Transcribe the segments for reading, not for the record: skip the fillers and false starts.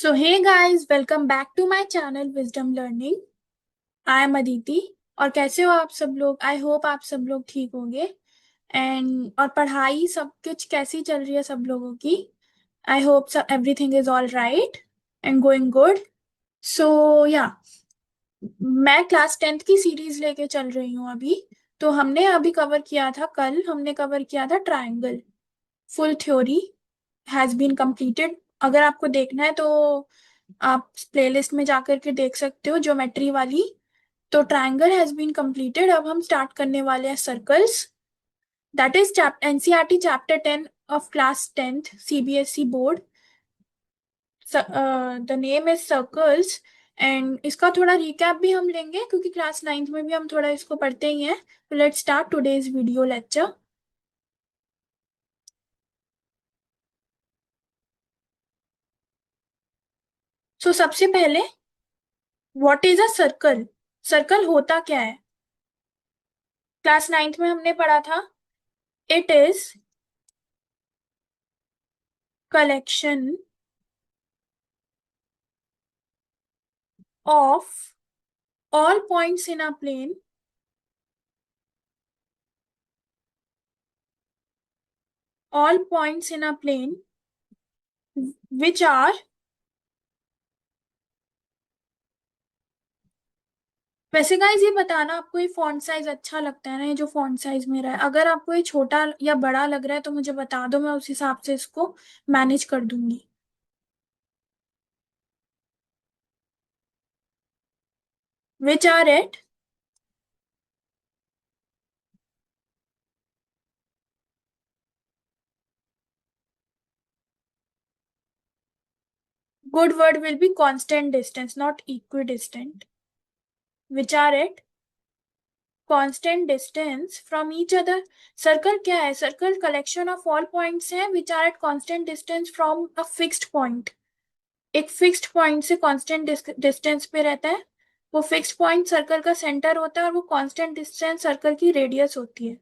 So hey guys, welcome back to my channel Wisdom Learning. I am Aditi. और कैसे हो आप सब लोग? आई होप आप सब लोग ठीक होंगे। और पढ़ाई सब कुछ कैसी चल रही है सब लोगों की? आई होप सब everything is all right and going good. So yeah मैं क्लास 10th की सीरीज लेके चल रही हूँ अभी। तो हमने अभी कवर किया था, कल हमने कवर किया था triangle. Full theory has been completed. अगर आपको देखना है तो आप प्लेलिस्ट में जाकर के देख सकते हो, ज्योमेट्री वाली। तो ट्रायंगल हैज बीन कंप्लीटेड। अब हम स्टार्ट करने वाले हैं circles. That is NCERT chapter 10 of class 10th CBSE board. The name is circles. And इसका थोड़ा रिकैप भी हम लेंगे क्योंकि क्लास 9th में भी हम थोड़ा इसको पढ़ते ही हैं। तो let's start today's video lecture. So सबसे पहले, what is a circle? Circle होता क्या है? क्लास 9th में हमने पढ़ा था, it is collection of all points in a plane all points in a plane which are, वैसे गाइस ये बताना आपको ये फॉन्ट साइज अच्छा लगता है ना? ये जो फॉन्ट साइज मेरा है, अगर आपको ये छोटा या बड़ा लग रहा है तो मुझे बता दो, मैं उस हिसाब से इसको मैनेज कर दूंगी। Which are it? Good word will be constant distance, not equidistant. Which are it? Constant distance from each other. Circle क्या है? Circle collection of all points है which are at constant distance from a fixed point. एक fixed point से constant distance पे रहता है। वो fixed point circle का सेंटर होता है और वो कांस्टेंट डिस्टेंस सर्कल की रेडियस होती है।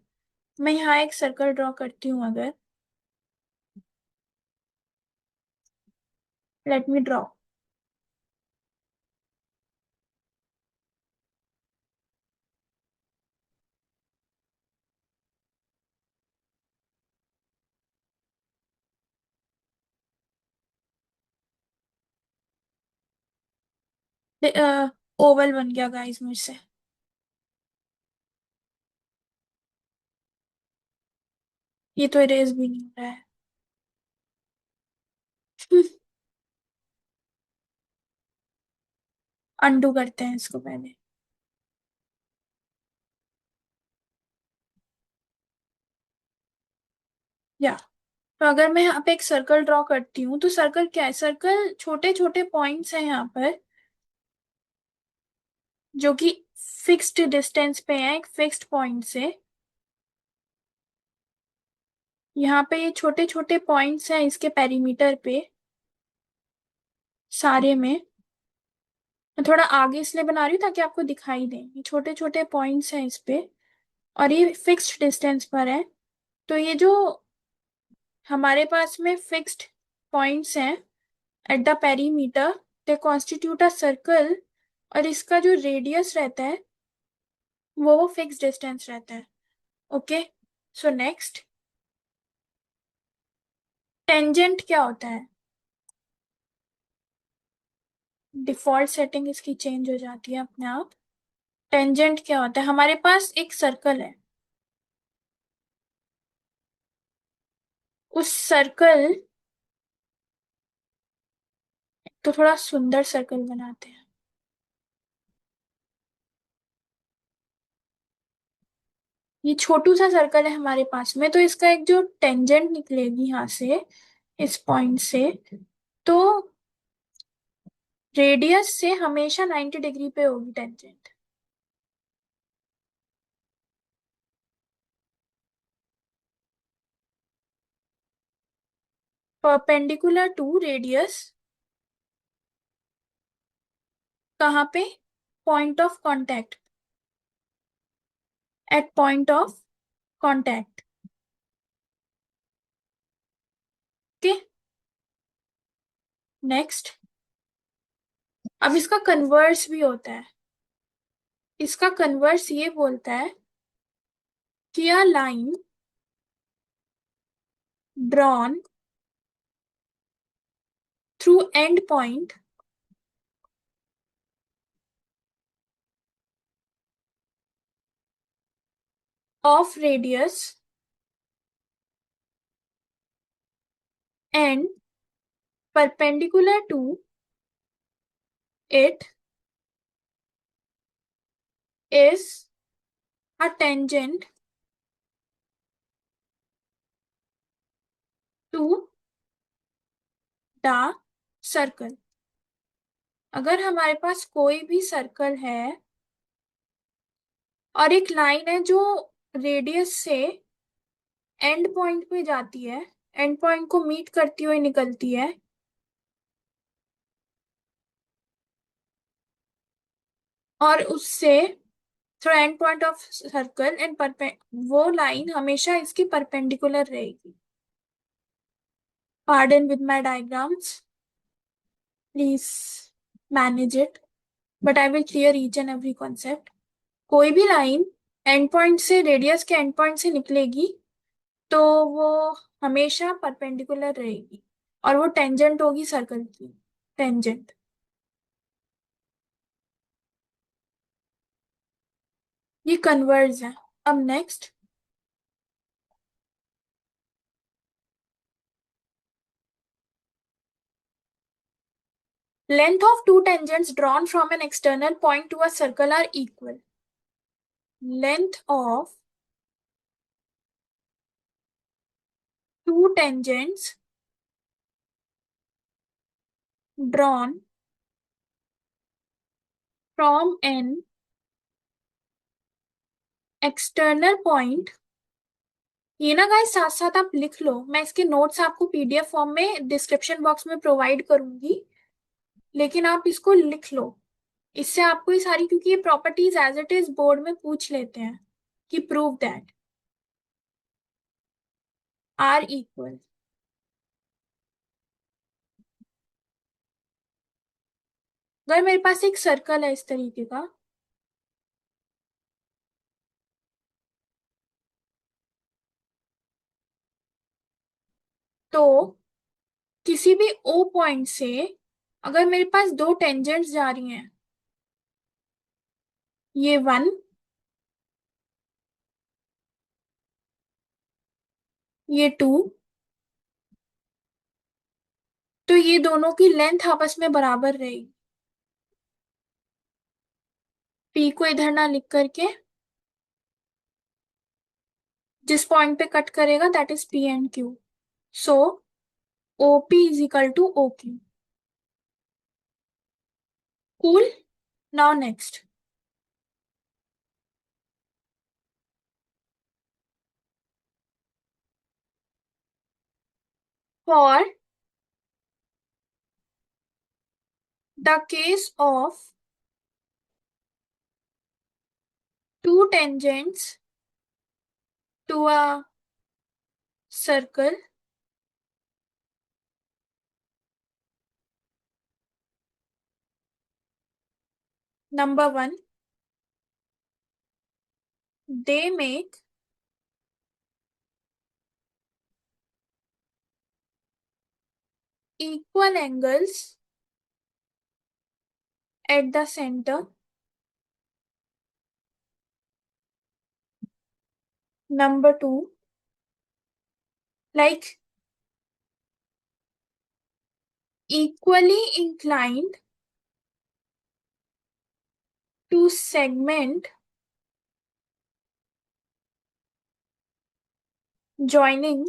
मैं यहाँ एक सर्कल ड्रॉ करती हूँ अगर, लेट मी ड्रॉ। ओवल बन गया गाइस मुझसे। ये तो इरेज भी नहीं हो रहा है। अंडू करते हैं इसको पहले। या तो अगर मैं यहाँ पे एक सर्कल ड्रॉ करती हूँ तो सर्कल क्या है? सर्कल छोटे छोटे पॉइंट्स हैं यहाँ पर जो कि फिक्स्ड डिस्टेंस पे है एक फिक्स्ड पॉइंट से। यहाँ पे ये छोटे छोटे पॉइंट्स हैं इसके पेरीमीटर पे सारे में। मैं थोड़ा आगे इसलिए बना रही हूँ ताकि आपको दिखाई दे। ये छोटे छोटे पॉइंट्स हैं इस पे और ये फिक्स्ड डिस्टेंस पर है। तो ये जो हमारे पास में फिक्स्ड पॉइंट्स हैं at the perimeter, they constitute a circle. और इसका जो रेडियस रहता है वो फिक्स्ड डिस्टेंस रहता है। ओके, सो नेक्स्ट, टेंजेंट क्या होता है? डिफॉल्ट सेटिंग इसकी चेंज हो जाती है अपने आप। टेंजेंट क्या होता है? हमारे पास एक सर्कल है, उस सर्कल, तो थोड़ा सुंदर सर्कल बनाते हैं। ये छोटू सा सर्कल है हमारे पास में, तो इसका एक जो टेंजेंट निकलेगी यहाँ से, इस पॉइंट से, तो रेडियस से हमेशा 90 डिग्री पे होगी टेंजेंट। Perpendicular to radius. कहाँ पे? Point of contact, at point of contact. Okay, next, अब इसका कन्वर्स भी होता है। इसका कन्वर्स ये बोलता है कि a line drawn through end point of radius and perpendicular to it is a tangent to the circle। अगर हमारे पास कोई भी सर्कल है और एक लाइन है जो रेडियस से एंड पॉइंट पे जाती है, एंड पॉइंट को मीट करती हुई निकलती है, और उससे through and point of circle and वो लाइन हमेशा इसकी परपेंडिकुलर रहेगी। Pardon with my diagrams. Please manage it. But I will clear each and every concept. कोई भी लाइन एंड पॉइंट से, रेडियस के एंड पॉइंट से निकलेगी तो वो हमेशा परपेंडिकुलर रहेगी और वो टेंजेंट होगी सर्कल की। टेंजेंट। ये कन्वर्ज है। अब next, length of two tangents drawn from an external point to a circle are equal. Length of two tangents drawn from an external point। ये ना गाइस साथ साथ आप लिख लो, मैं इसके नोट्स आपको पीडीएफ फॉर्म में डिस्क्रिप्शन बॉक्स में प्रोवाइड करूंगी, लेकिन आप इसको लिख लो। इससे आपको ये सारी, क्योंकि ये properties as it is board में पूछ लेते हैं कि प्रूव दैट आर इक्वल। अगर मेरे पास एक सर्कल है इस तरीके का, तो किसी भी ओ पॉइंट से अगर मेरे पास दो टेंजेंट्स जा रही हैं, ये वन, ये टू, तो ये दोनों की लेंथ आपस में बराबर रहेगी। पी को इधर ना लिख करके, जिस पॉइंट पे कट करेगा that is P and Q. So OP is equal to OQ. Cool. Now next. For the case of two tangents to a circle, number one, they make equal angles at the center. Number two, like equally inclined to segment joining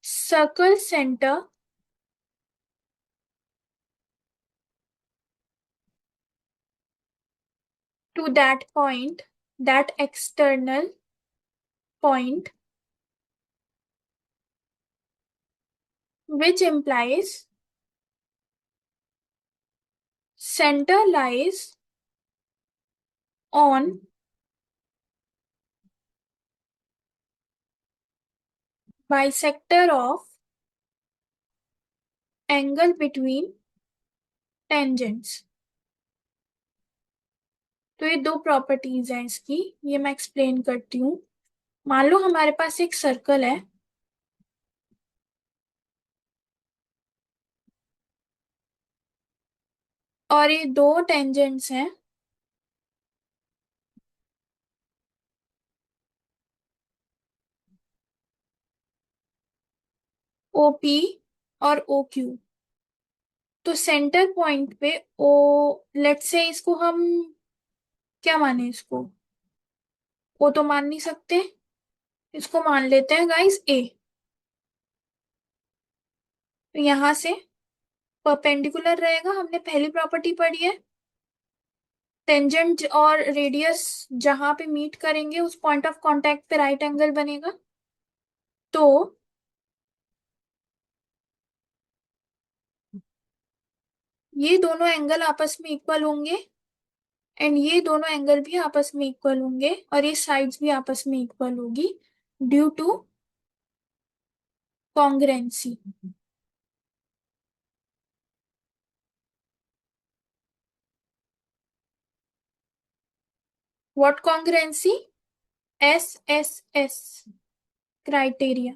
circle center to that point, that external point, which implies center lies on bisector of angle between tangents. तो ये दो properties हैं इसकी, ये मैं explain करती हूँ। मान लो हमारे पास एक सर्कल है और ये दो टेंजेंट्स हैं, OP और OQ। तो सेंटर पॉइंट पे ओ, लेट्स से इसको हम क्या माने, इसको ओ तो मान नहीं सकते, इसको मान लेते हैं गाइस A। तो यहां से परपेंडिकुलर रहेगा, हमने पहली प्रॉपर्टी पढ़ी है। टेंजेंट और रेडियस जहां पे मीट करेंगे उस पॉइंट ऑफ कांटेक्ट पे राइट एंगल बनेगा। तो ये दोनों एंगल आपस में इक्वल होंगे एंड ये दोनों एंगल भी आपस में इक्वल होंगे और ये साइड्स भी आपस में इक्वल होगी due to congruency. What congruency? SSS criteria.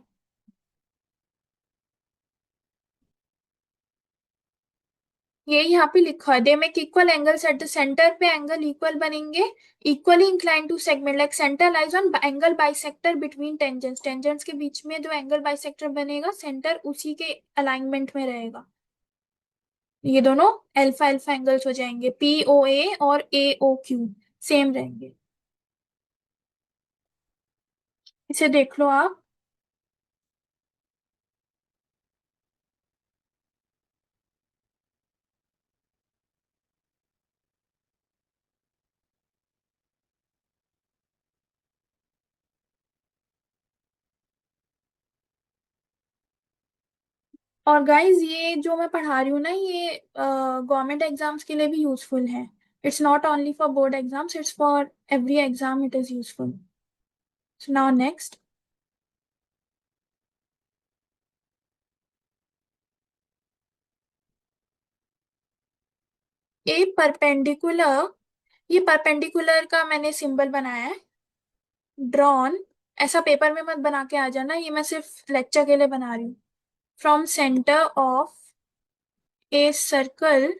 ये यहाँ पे लिखा है, they make equal angles at the centre पे एंगल इक्वल बनेंगे, equally inclined to segment like centre lies on angle bisector between tangents. Tangents के बीच में जो एंगल बाइसेक्टर बनेगा सेंटर उसी के अलाइनमेंट में रहेगा। ये दोनों अल्फा अल्फा एंगल्स हो जाएंगे, POA और AOQ सेम रहेंगे। इसे देख लो आप। और गाइज ये जो मैं पढ़ा रही हूँ ना, ये गवर्नमेंट एग्जाम्स के लिए भी यूजफुल है। It's not only for board exams, it's for every exam it is useful. So now next. A perpendicular, ये परपेंडिकुलर का मैंने सिंबल बनाया है, ड्रॉन। ऐसा पेपर में मत बना के आ जाना, ये मैं सिर्फ लेक्चर के लिए बना रही हूँ। From centre of a circle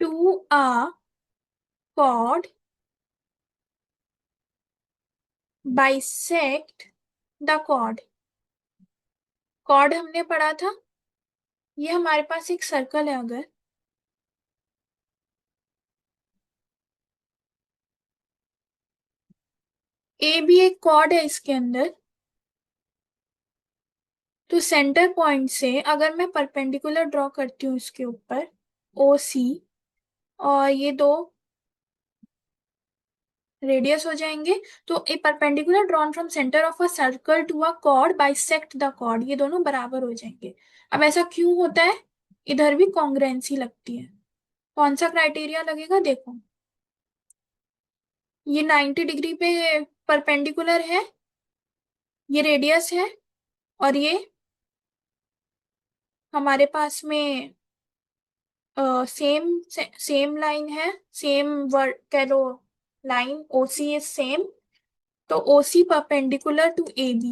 to a chord bisect the chord। chord हमने पढ़ा था, ये हमारे पास एक सर्कल है अगर, ए भी एक chord है इसके अंदर, तो सेंटर पॉइंट से अगर मैं परपेंडिकुलर ड्रॉ करती हूँ इसके ऊपर OC, और ये दो रेडियस हो जाएंगे, तो a perpendicular drawn from centre of a circle to a chord bisect the chord, ये दोनों बराबर हो जाएंगे। अब ऐसा क्यों होता है? इधर भी कॉन्ग्रेंसी लगती है। कौन सा क्राइटेरिया लगेगा देखो, ये 90 डिग्री पे परपेंडिकुलर है, ये रेडियस है, और ये हमारे पास में सेम सेम लाइन है, सेम वर्ड कह लो, लाइन OC इज सेम। तो OC perpendicular to AB,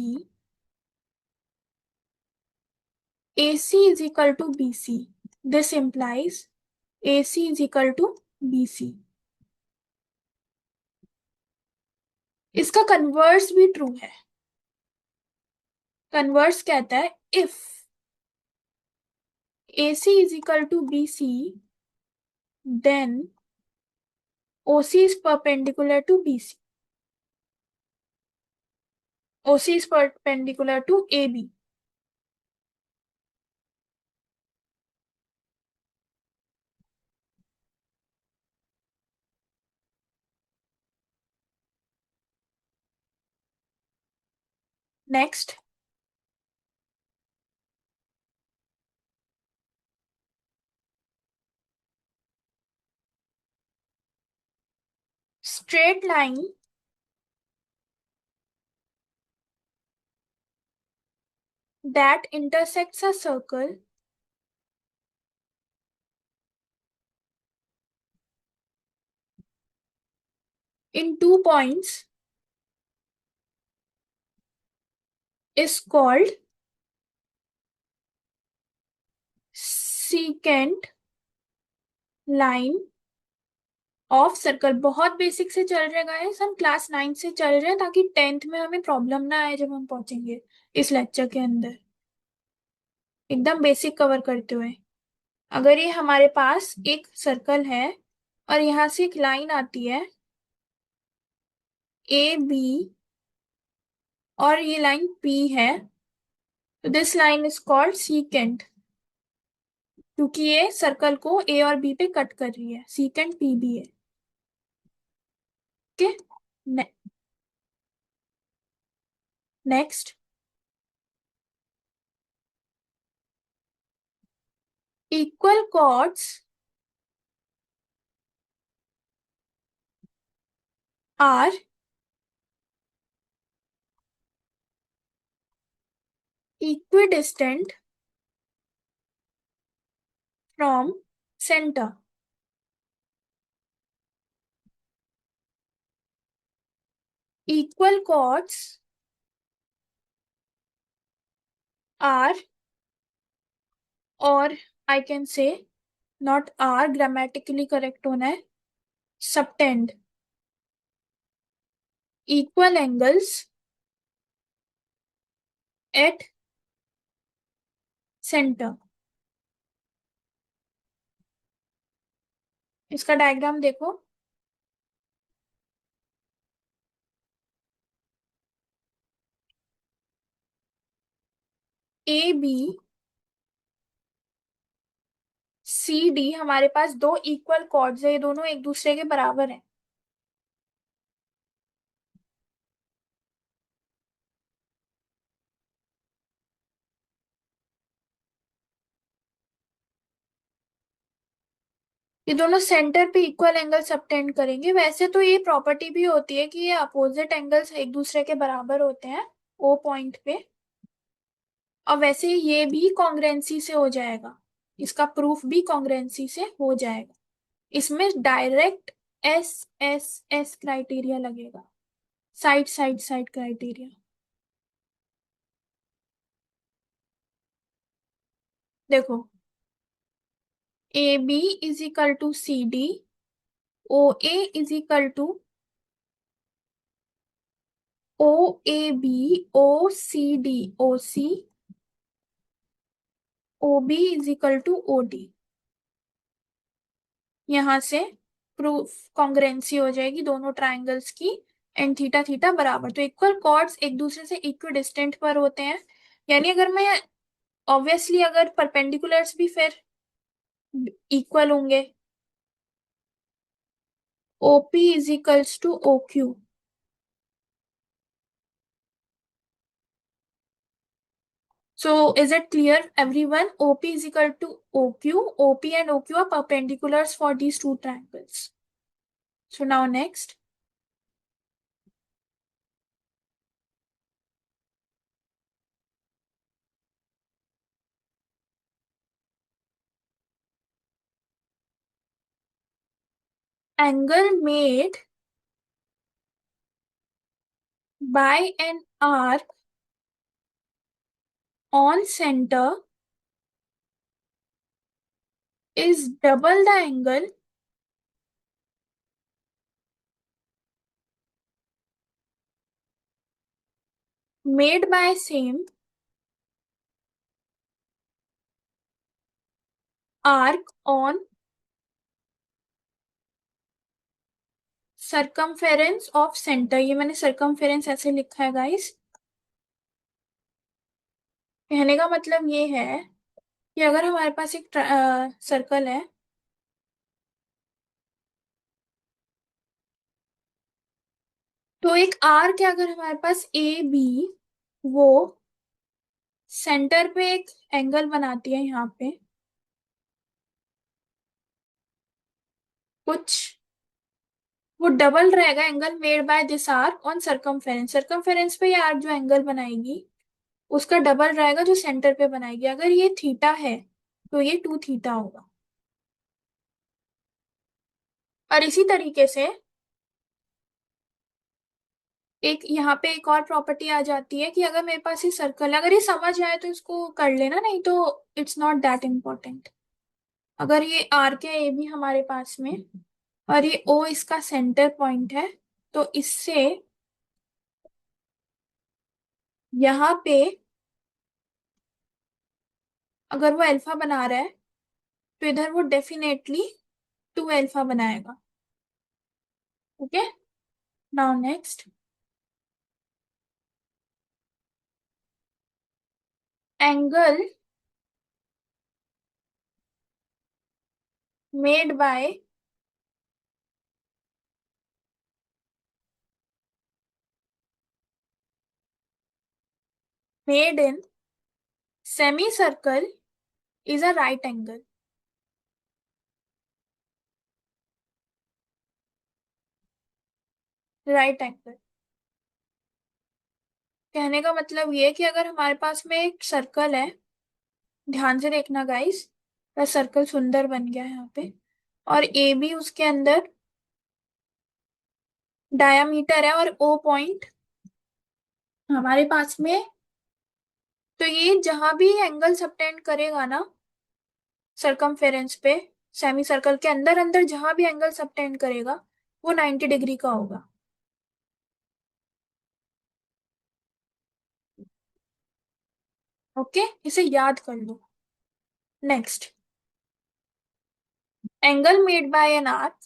AC is equal to BC. This implies AC is equal to BC. इसका कन्वर्स भी ट्रू है। कन्वर्स कहता है if AC is equal to BC, then OC is perpendicular to BC. OC is perpendicular to AB. Next, straight line that intersects a circle in 2 points is called secant line of circle. बहुत basic से चल रहे guys, हम class 9 से चल रहे हैं ताकि 10th में हमें प्रॉब्लम ना आए जब हम पहुंचेंगे इस लेक्चर के अंदर। एकदम बेसिक कवर करते हुए, अगर ये हमारे पास एक सर्कल है और यहां से एक लाइन आती है ए बी और ये लाइन पी है, तो this line is called secant, क्योंकि ये सर्कल को ए और बी पे कट कर रही है, सीकेंट पी बी है। Okay, next, equal chords are equidistant from center. Equal chords are, or I can say not are, grammatically correct होना है, subtend equal angles at center। इसका डायग्राम देखो, ए बी सी डी हमारे पास दो equal chords है, ये दोनों एक दूसरे के बराबर हैं। ये दोनों सेंटर पे इक्वल एंगल सबटेंड करेंगे। वैसे तो ये प्रॉपर्टी भी होती है कि ये अपोजिट एंगल्स एक दूसरे के बराबर होते हैं ओ पॉइंट पे, और वैसे ये भी कॉन्ग्रेंसी से हो जाएगा, इसका प्रूफ भी कॉन्ग्रेंसी से हो जाएगा। इसमें direct S S S criteria लगेगा, साइड साइड साइड क्राइटेरिया। देखो, A B is equal to C D, O A is equal to O A B, O C D O C, O B is equal to O D. यहां से proof कॉन्ग्रेंसी हो जाएगी दोनों triangles की, and theta theta बराबर। तो equal chords एक दूसरे से इक्वी डिस्टेंट पर होते हैं, यानी अगर मैं ऑब्वियसली अगर परपेंडिकुलर्स भी फिर इक्वल होंगे। OP is equals to O Q. So is it clear, everyone? OP is equal to OQ. OP and OQ are perpendiculars for these two triangles. So now next. Angle made by an arc on center is double the angle made by same arc on circumference of center। ये मैंने circumference ऐसे लिखा है guys. कहने का मतलब ये है कि अगर हमारे पास एक सर्कल है, तो एक आर्क है अगर हमारे पास ए बी, वो सेंटर पे एक एंगल बनाती है यहाँ पे कुछ, वो डबल रहेगा angle made by this arc on circumference. Circumference पे ये आर्क जो एंगल बनाएगी उसका डबल रहेगा जो सेंटर पे बनाएगी। अगर ये थीटा है तो ये टू थीटा होगा। और इसी तरीके से एक यहाँ पे एक और प्रॉपर्टी आ जाती है कि अगर मेरे पास ये सर्कल है, अगर ये समझ आए तो इसको कर लेना, नहीं तो इट्स नॉट दैट इम्पोर्टेंट। अगर ये आर के ए भी हमारे पास में और ये ओ इसका सेंटर पॉइंट है, तो इससे यहाँ पे अगर वो अल्फा बना रहा है तो इधर वो डेफिनेटली 2 अल्फा बनाएगा। Okay, now next, angle made bye made in semi circle is a right angle. Right angle कहने का मतलब ये है कि अगर हमारे पास में एक सर्कल है, ध्यान से देखना गाइस, वह सर्कल सुंदर बन गया है यहाँ पे, और ए भी उसके अंदर डायामीटर है और ओ पॉइंट हमारे पास में, तो ये जहां भी एंगल सबटेंड करेगा ना सरकमफेरेंस पे, सेमी सर्कल के अंदर अंदर जहां भी एंगल सबटेंड करेगा वो 90 डिग्री का होगा। ओके, इसे याद कर लो। Next, angle made by an arc.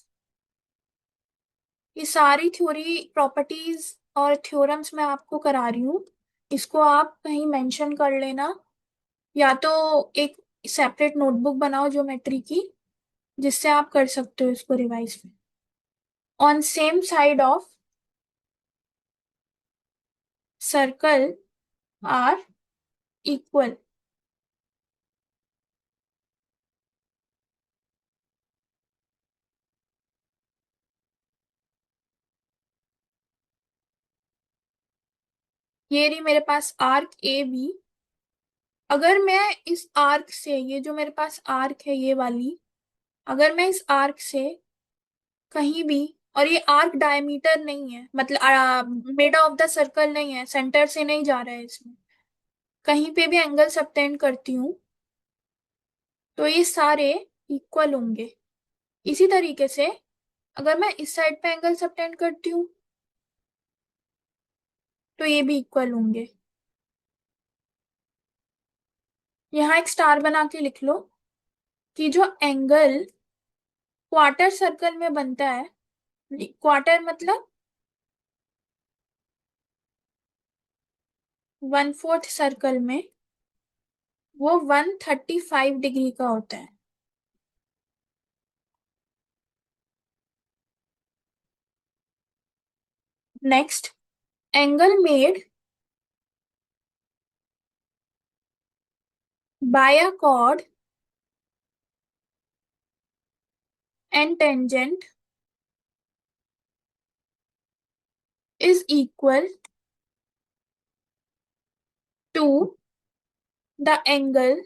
ये सारी थ्योरी प्रॉपर्टीज और थ्योरम्स मैं आपको करा रही हूँ, इसको आप कहीं मेंशन कर लेना, या तो एक सेपरेट नोटबुक बनाओ ज्योमेट्री की, जिससे आप कर सकते हो इसको रिवाइज में। On same side of circle are equal. ये रही मेरे पास आर्क ए बी। अगर मैं इस आर्क से, ये जो मेरे पास आर्क है ये वाली, अगर मैं इस आर्क से कहीं भी, और ये आर्क डायमीटर नहीं है, मतलब मिड ऑफ द सर्कल नहीं है, सेंटर से नहीं जा रहा है इसमें, कहीं पे भी एंगल सबटेंड करती हूँ तो ये सारे इक्वल होंगे। इसी तरीके से अगर मैं इस साइड पे एंगल सबटेंड करती हूँ तो ये भी इक्वल होंगे। यहाँ एक स्टार बना के लिख लो कि जो एंगल क्वार्टर सर्कल में बनता है, क्वार्टर मतलब 1/4 सर्कल में, वो 135 डिग्री का होता है। Next, angle made bye a chord and tangent is equal to the angle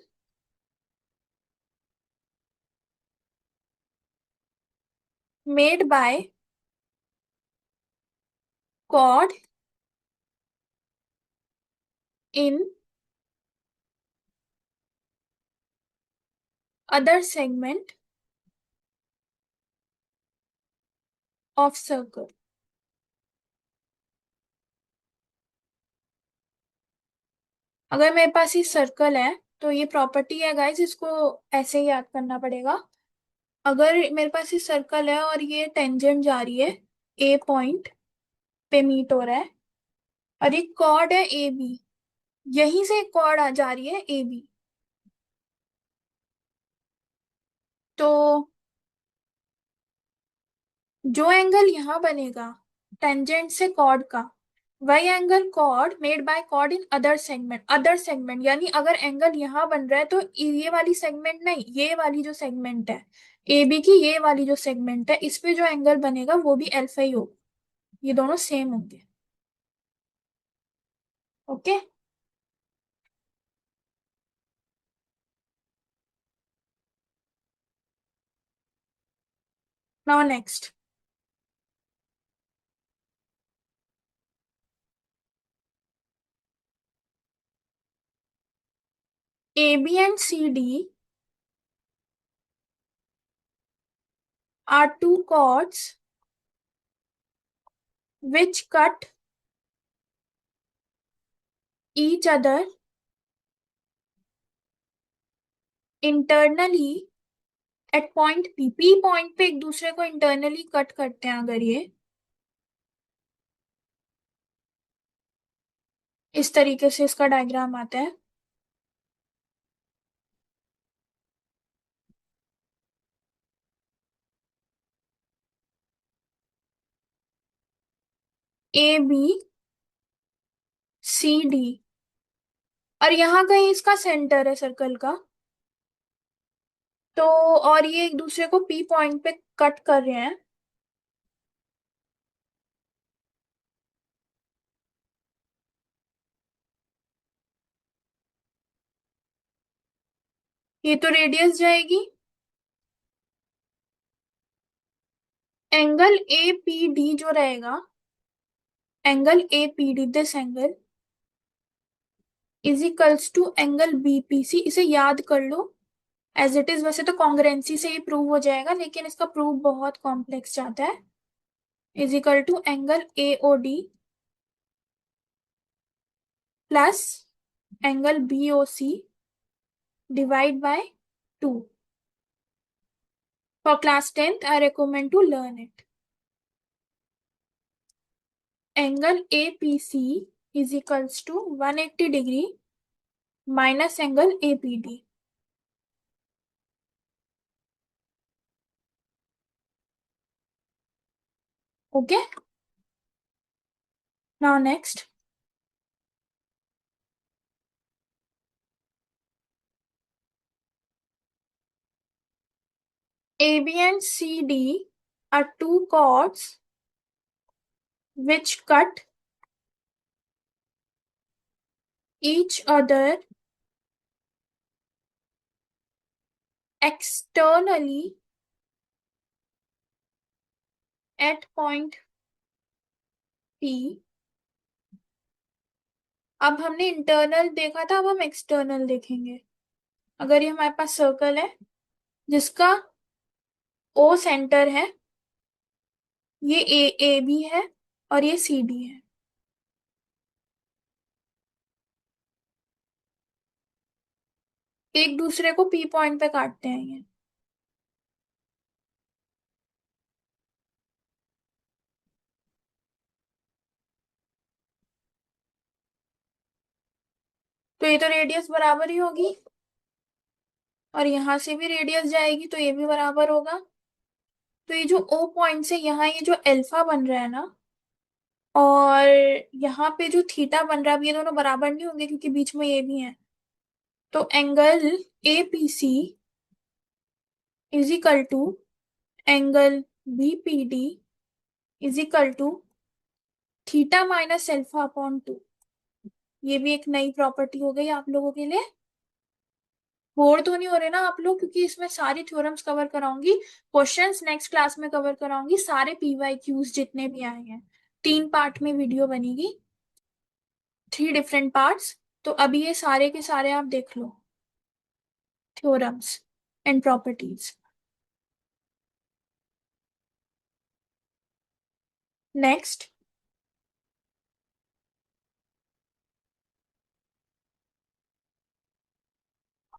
made by chord in other segment of circle। अगर मेरे पास ये सर्कल है तो ये प्रॉपर्टी है गाइस, इसको ऐसे ही याद करना पड़ेगा। अगर मेरे पास ये सर्कल है और ये टेंजेंट जा रही है ए पॉइंट पे मीट हो रहा है, और एक कॉर्ड है ए बी, यहीं से एक कॉर्ड आ जा रही है ए बी, तो जो एंगल यहाँ बनेगा टेंजेंट से कॉर्ड का, वही angle chord made by chord in other segment. Other segment यानी अगर एंगल यहाँ बन रहा है तो ये वाली सेगमेंट नहीं, ये वाली जो सेगमेंट है ए बी की, ये वाली जो सेगमेंट है, इस पे जो एंगल बनेगा वो भी अल्फा ही होगा, ये दोनों सेम होंगे। Okay, now next, AB and CD are two chords which cut each other internally at point P. P point पे एक दूसरे को इंटरनली कट करते हैं अगर ये इस तरीके से इसका डायग्राम आता है। ए बी सी डी और यहाँ कहीं इसका सेंटर है सर्कल का। तो और ये एक दूसरे को पी पॉइंट पे कट कर रहे हैं। ये तो रेडियस जाएगी। एंगल ए पी डी जो रहेगा, angle A P D, this angle is equals to angle B P C. इसे याद कर लो एज इट इज। वैसे तो कॉन्ग्रुएंसी से ही प्रूव हो जाएगा, लेकिन इसका प्रूव बहुत कॉम्प्लेक्स जाता है। Is equal to angle A O D plus angle B O C divide by 2। For class 10th, I recommend to learn it. Angle APC is equals to 180 degree minus angle APD. Okay. Now next. AB and CD are two chords which cut each other externally at point P. अब हमने internal देखा था, अब हम external देखेंगे। अगर ये हमारे पास सर्कल है जिसका ओ सेंटर है, ये ए बी है और ये सी डी है। एक दूसरे को पी पॉइंट पे काटते हैं ये। तो ये तो रेडियस बराबर ही होगी और यहां से भी रेडियस जाएगी तो ये भी बराबर होगा। तो ये जो ओ पॉइंट से यहाँ ये जो अल्फा बन रहा है ना, और यहाँ पे जो थीटा बन रहा है, अब ये दोनों बराबर नहीं होंगे क्योंकि बीच में ये भी है। तो angle A P C is equal to angle B P D is equal to theta minus alpha upon 2। ये भी एक नई प्रॉपर्टी हो गई आप लोगों के लिए। बोर तो नहीं हो रहे ना आप लोग, क्योंकि इसमें सारी थ्योरम्स कवर कराऊंगी। क्वेश्चंस नेक्स्ट क्लास में कवर कराऊंगी, सारे पीवाईक्यूज जितने भी आए हैं। 3 पार्ट में वीडियो बनेगी, 3 डिफरेंट पार्ट्स। तो अभी ये सारे के सारे आप देख लो, थ्योरम्स एंड प्रॉपर्टीज। नेक्स्ट,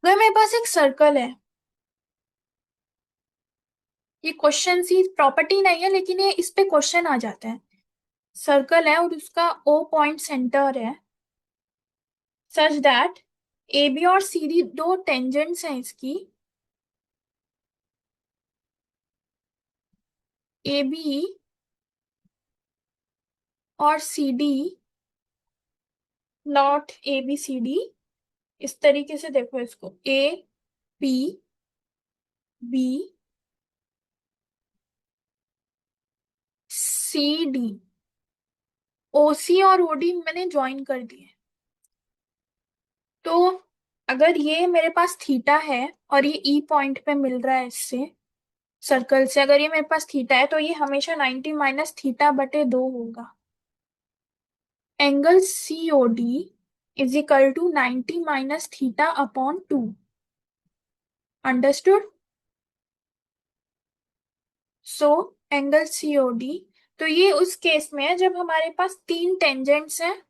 अगर मेरे पास एक सर्कल है, ये क्वेश्चन सी प्रॉपर्टी नहीं है लेकिन ये इस पे क्वेश्चन आ जाता है। सर्कल है और उसका ओ पॉइंट सेंटर है, सच दैट ए बी और सी डी दो टेंजेंट्स हैं इसकी। ए बी और C D not A B C D. इस तरीके से देखो इसको, A P B C D, O C और ओ डी मैंने ज्वाइन कर दिए। तो अगर ये मेरे पास थीटा है और ये ई पॉइंट पे मिल रहा है इससे, सर्कल से, अगर ये मेरे पास थीटा है तो ये हमेशा 90 माइनस थीटा बटे 2 होगा। Angle C O D is equal to 90 minus theta upon 2। Understood? So angle COD, तो ये उस केस में है जब हमारे पास तीन टेंजेंट्स हैं,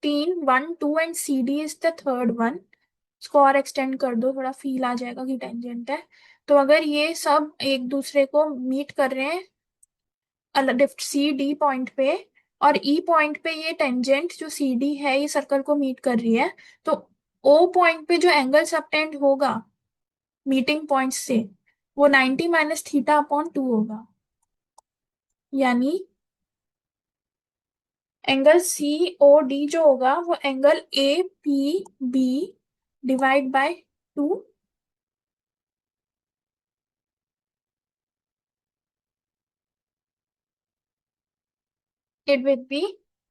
तीन, 1 2 and C D is the third one. इसको और एक्सटेंड कर दो, थोड़ा फील आ जाएगा कि टेंजेंट है। तो अगर ये सब एक दूसरे को मीट कर रहे हैं सी डी पॉइंट पे, और ई पॉइंट पे ये टेंजेंट जो सी डी है ये सर्कल को मीट कर रही है, तो ओ पॉइंट पे जो एंगल सबटेंड होगा मीटिंग पॉइंट से, वो 90 माइनस थीटा अपॉन 2 होगा। यानी एंगल सी ओ डी जो होगा वो angle A P B divide by 2। It will be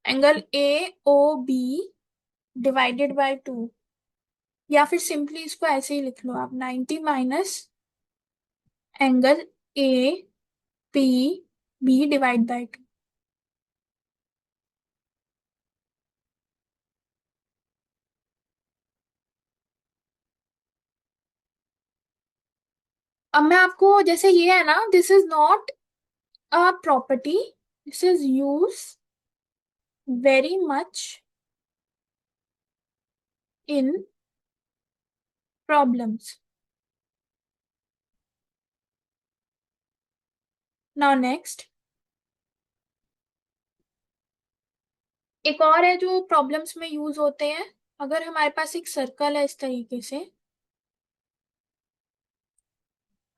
angle A O B divided by 2। या फिर सिंपली इसको ऐसे ही लिख लो आप, 90 minus angle A P B divide by 2। अब मैं आपको, जैसे ये है ना, this is not a property, this is use very much in problems. Now next, एक और है जो प्रॉब्लम्स में यूज होते हैं। अगर हमारे पास एक सर्कल है इस तरीके से,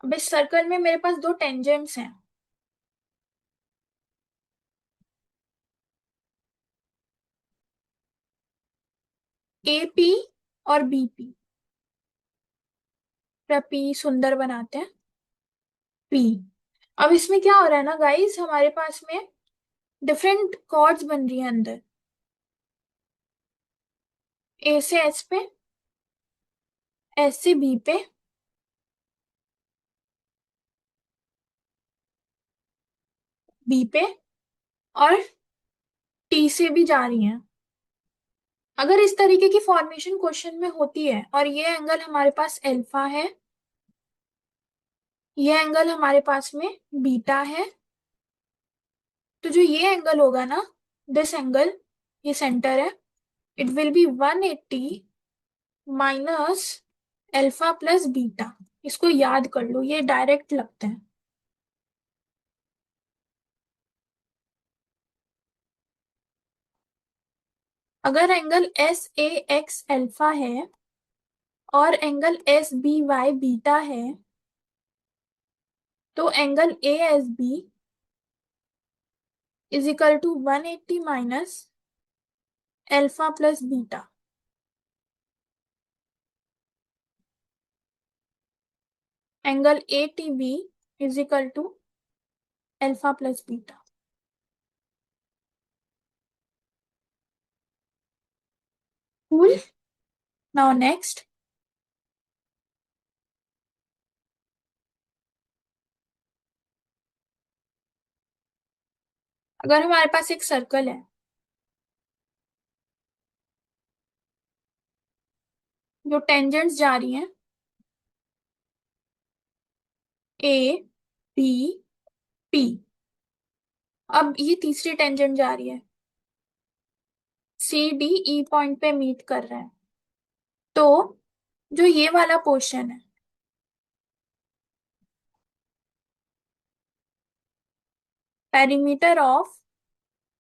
अब इस सर्कल में मेरे पास दो टेंजेंट्स हैं, ए पी और बी पी। पी सुंदर बनाते हैं, पी। अब इसमें क्या हो रहा है ना गाइस, हमारे पास में डिफरेंट कॉर्ड्स बन रही हैं अंदर, ए से एस पे, एस से बी पे, बी पे, और टी से भी जा रही हैं। अगर इस तरीके की फॉर्मेशन क्वेश्चन में होती है और ये एंगल हमारे पास अल्फा है, ये एंगल हमारे पास में बीटा है, तो जो ये एंगल होगा ना, दिस एंगल, ये सेंटर है, it will be 180 minus alpha plus beta. इसको याद कर लो, ये डायरेक्ट लगते हैं। अगर angle S A X alpha है और angle S B Y beta है, तो angle A S B is equal to 180 minus alpha plus beta. Angle A T B is equal to alpha plus beta. Cool. Now next, अगर हमारे पास एक circle है, जो tangents जा रही हैं ए बी पी, अब ये तीसरी टेंजेंट जा रही है, सी डी ई पॉइंट पे मीट कर रहा है, तो जो ये वाला पोर्शन है, पेरीमीटर ऑफ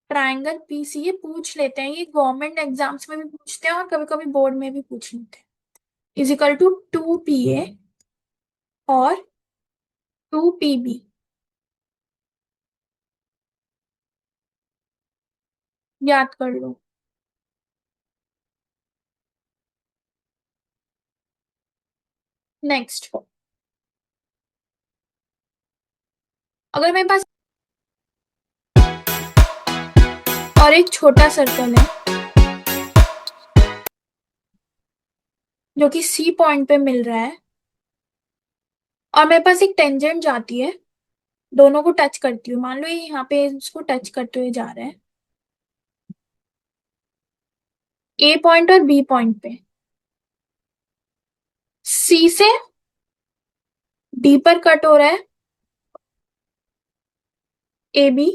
ट्राइंगल पीसी, ये पूछ लेते हैं, ये गवर्नमेंट एग्जाम्स में भी पूछते हैं और कभी कभी बोर्ड में भी पूछ लेते हैं, इज इक्वल टू 2 PA और 2 PB। याद कर लो। नेक्स्ट, अगर मेरे पास और एक छोटा सर्कल है जो कि सी पॉइंट पे मिल रहा है, और मेरे पास एक टेंजेंट जाती है, दोनों को टच करती हूँ, मान लो ये यहाँ पे इसको टच करते हुए जा रहे हैं, ए पॉइंट और बी पॉइंट पे, सी से डी पर कट हो रहा है ए बी,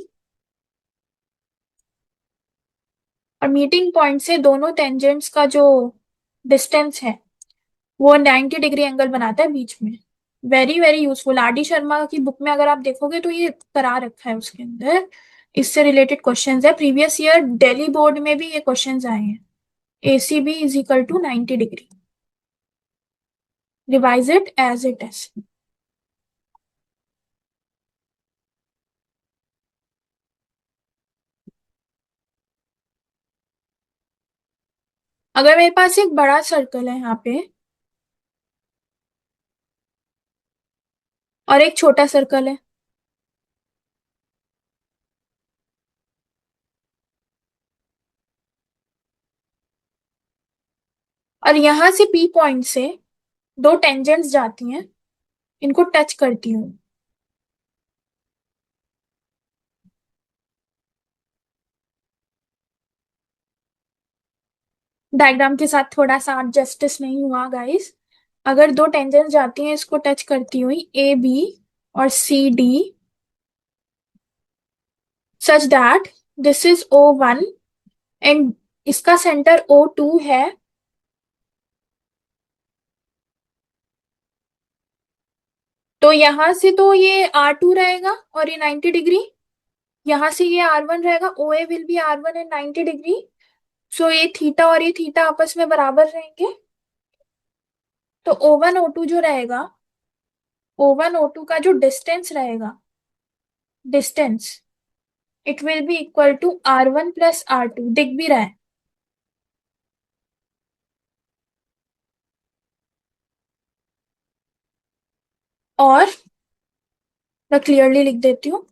और मीटिंग पॉइंट से दोनों टेंजेंट्स का जो डिस्टेंस है वो 90 डिग्री एंगल बनाता है बीच में। Very very useful. R D Sharma की बुक में अगर आप देखोगे तो ये करा रखा है उसके अंदर, इससे रिलेटेड क्वेश्चंस है। प्रीवियस ईयर दिल्ली बोर्ड में भी ये क्वेश्चंस आए हैं। A C B is equal to 90 degree. Revise it as it is. अगर मेरे पास एक बड़ा सर्कल है यहाँ पे और एक छोटा सर्कल है, और यहां से पी पॉइंट से दो टेंजेंट्स जाती हैं, इनको टच करती हूँ। डायग्राम के साथ थोड़ा सा जस्टिस नहीं हुआ गाइस। अगर दो टेंजेंट्स जाती हैं इसको टच करती हुई, ए बी और C D, such that this is O one and इसका सेंटर ओ टू है, तो यहां से तो ये आर टू रहेगा और ये 90 डिग्री, यहां से ये आर वन रहेगा, O A will be R one and 90 degree. So ये थीटा और ये थीटा आपस में बराबर रहेंगे, तो ओ वन ओ टू जो रहेगा, ओ वन ओ टू का जो डिस्टेंस रहेगा, distance, it will be equal to R one plus R two. दिख भी रहा है। और मैं क्लियरली लिख देती हूँ,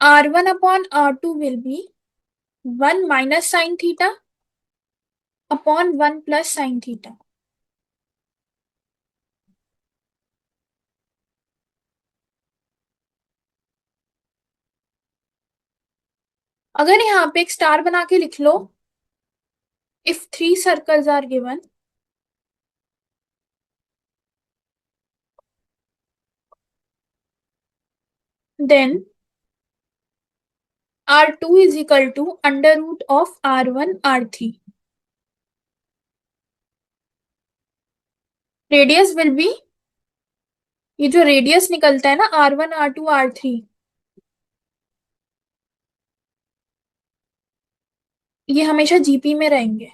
R one upon R two will be one minus sine theta upon one plus sine theta. अगर यहाँ पे एक स्टार बना के लिख लो, if three circles are given, then R two is equal to under root of R one R three. Radius will be, ये जो रेडियस निकलता है ना R one R two R three, ये हमेशा जीपी में रहेंगे।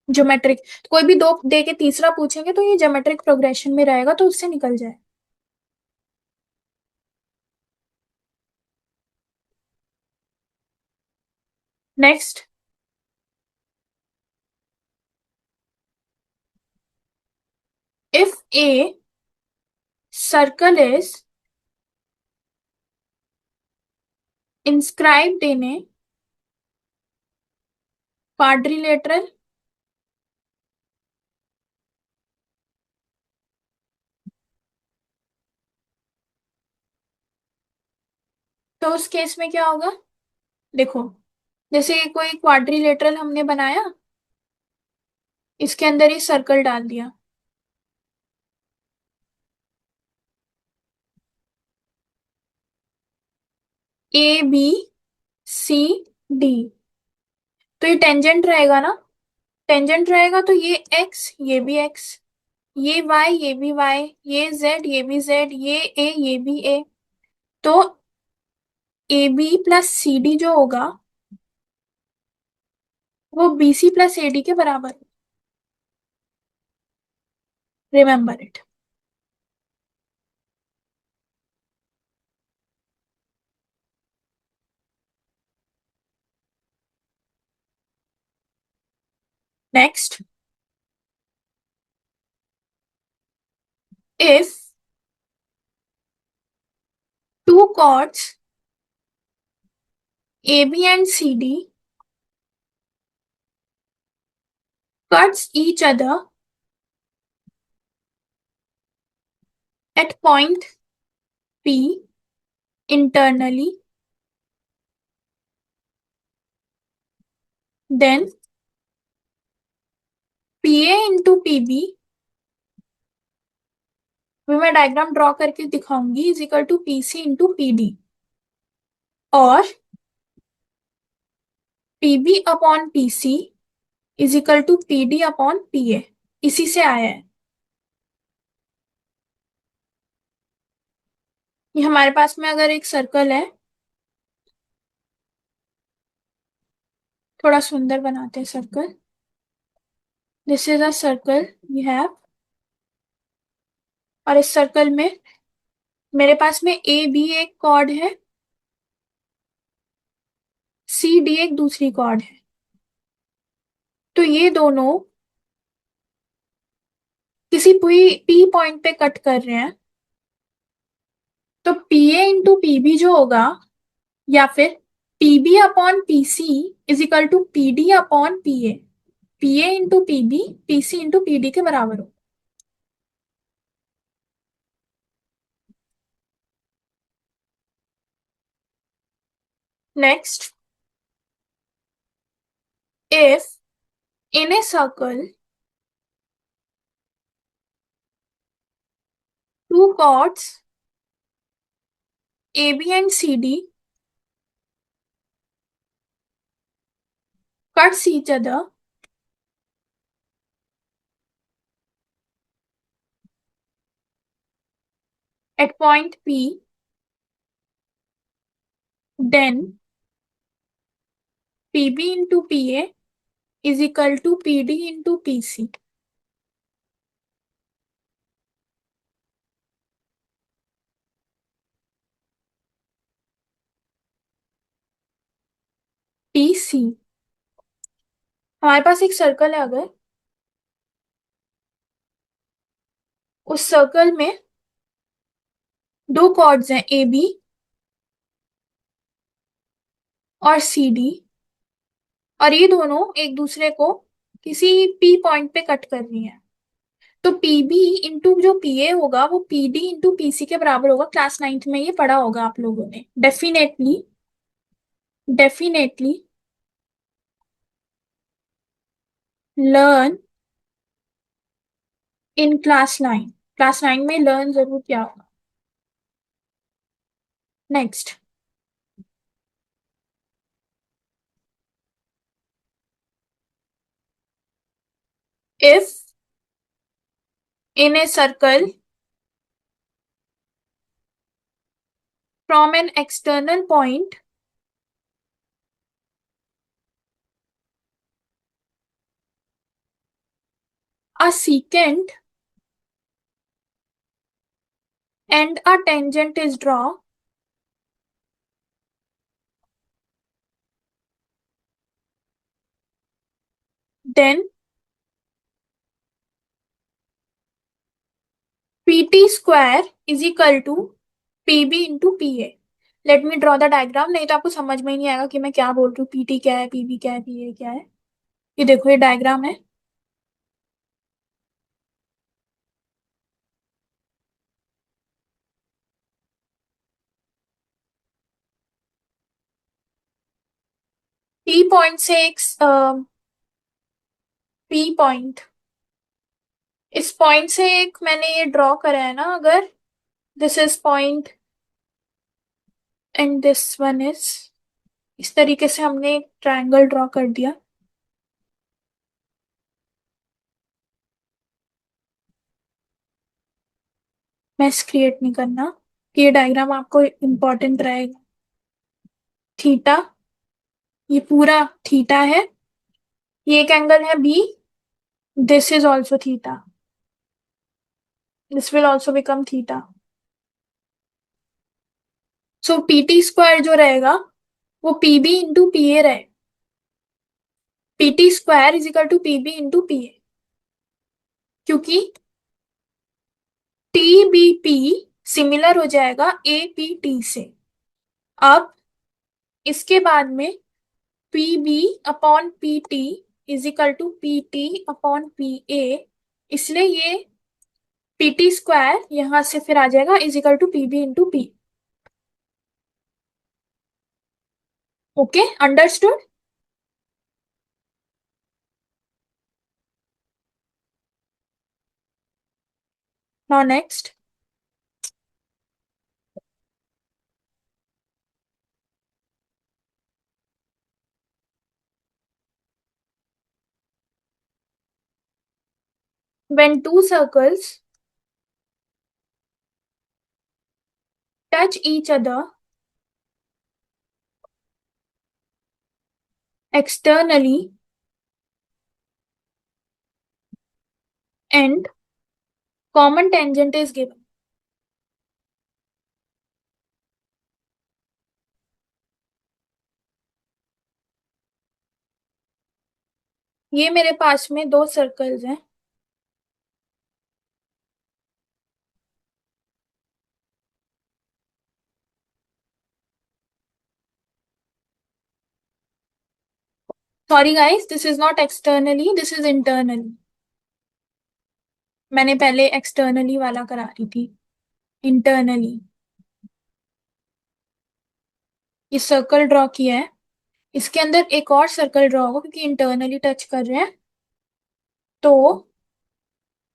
ज्योमेट्रिक, कोई भी दो दे के तीसरा पूछेंगे तो ये ज्योमेट्रिक प्रोग्रेशन में रहेगा, तो उससे निकल जाए। Next, if A circle is inscribed in a quadrilateral तो उस केस में क्या होगा? देखो, जैसे कोई क्वाड्रिलेटरल हमने बनाया, इसके अंदर ही सर्कल डाल दिया, ए बी सी डी, तो ये टेंजेंट रहेगा ना, टेंजेंट रहेगा तो ये एक्स ये भी एक्स, ये वाई ये भी वाई, ये जेड ये भी जेड, ये भी ए, तो A B plus C D जो होगा वो B C plus A D के बराबर। Remember it. Next, if two chords AB and CD cuts each other at point P internally, then PA into PB, मैं डायग्राम ड्रॉ करके दिखाऊंगी, is equal to PC into PD, और PB upon PC is equal to PD upon PA, इसी से आया है। ये हमारे पास में अगर एक सर्कल है, थोड़ा सुंदर बनाते हैं circle. This is a circle we have, और इस सर्कल में मेरे पास में ए बी एक कॉर्ड है, सी डी एक दूसरी कॉर्ड है। तो ये दोनों किसी पी पॉइंट पे कट कर रहे हैं, तो पी ए इंटू पीबी जो होगा, या फिर PB upon PC is equal to PD upon PA, PA into PB PC into PD के बराबर हो। Next, if in a circle two chords AB and CD cuts each other at point P, then PB into PA is equal to PD into PC. PC, हमारे पास एक circle है, अगर उस circle में दो कॉर्ड्स हैं AB और CD, और ये दोनों एक दूसरे को किसी P पॉइंट पे कट कर रही हैं, तो PB इंटू जो PA होगा वो PD इंटू PC के बराबर होगा। क्लास 9th में ये पढ़ा होगा आप लोगों ने, definitely definitely learn in class 9। Class 9 में लर्न जरूर किया होगा। Next, if in a circle from an external point a secant and a tangent is drawn, then PT square is equal to PB into PA। Let me draw the diagram, नहीं तो आपको समझ में ही नहीं आएगा कि मैं क्या बोल रही हूँ। PT क्या है, PB क्या है, PA क्या है। ये देखो, ये डायग्राम है। P पॉइंट से एक P पॉइंट, इस पॉइंट से एक मैंने ये ड्रॉ करा है ना, अगर this is point and this one is, इस तरीके से हमने एक ट्रायंगल ड्रॉ कर दिया। मैस क्रिएट नहीं करना, कि ये डायग्राम आपको इंपॉर्टेंट रहेगा। थीटा, ये पूरा थीटा है, ये एक एंगल है B, this is also theta, this will also become theta. So PT square जो रहेगा वो पीबी इंटू पीए रहे, PT square is equal to PB into PA, क्योंकि टी बी पी सिमिलर हो जाएगा ए पी टी से। अब इसके बाद में P B upon P T is equal to P T upon P A, इसलिए ये PT स्क्वायर यहां से फिर आ जाएगा is equal to PB into P। Okay, understood. Now next, when two circles touch each other externally and common tangent is given। ये मेरे पास में दो सर्कल्स हैं। Sorry guys, this is not externally, this is internally. मैंने पहले externally वाला करा रही थी, इंटरनली। ये सर्कल ड्रॉ किया है, इसके अंदर एक और सर्कल ड्रॉ होगा क्योंकि इंटरनली टच कर रहे हैं। तो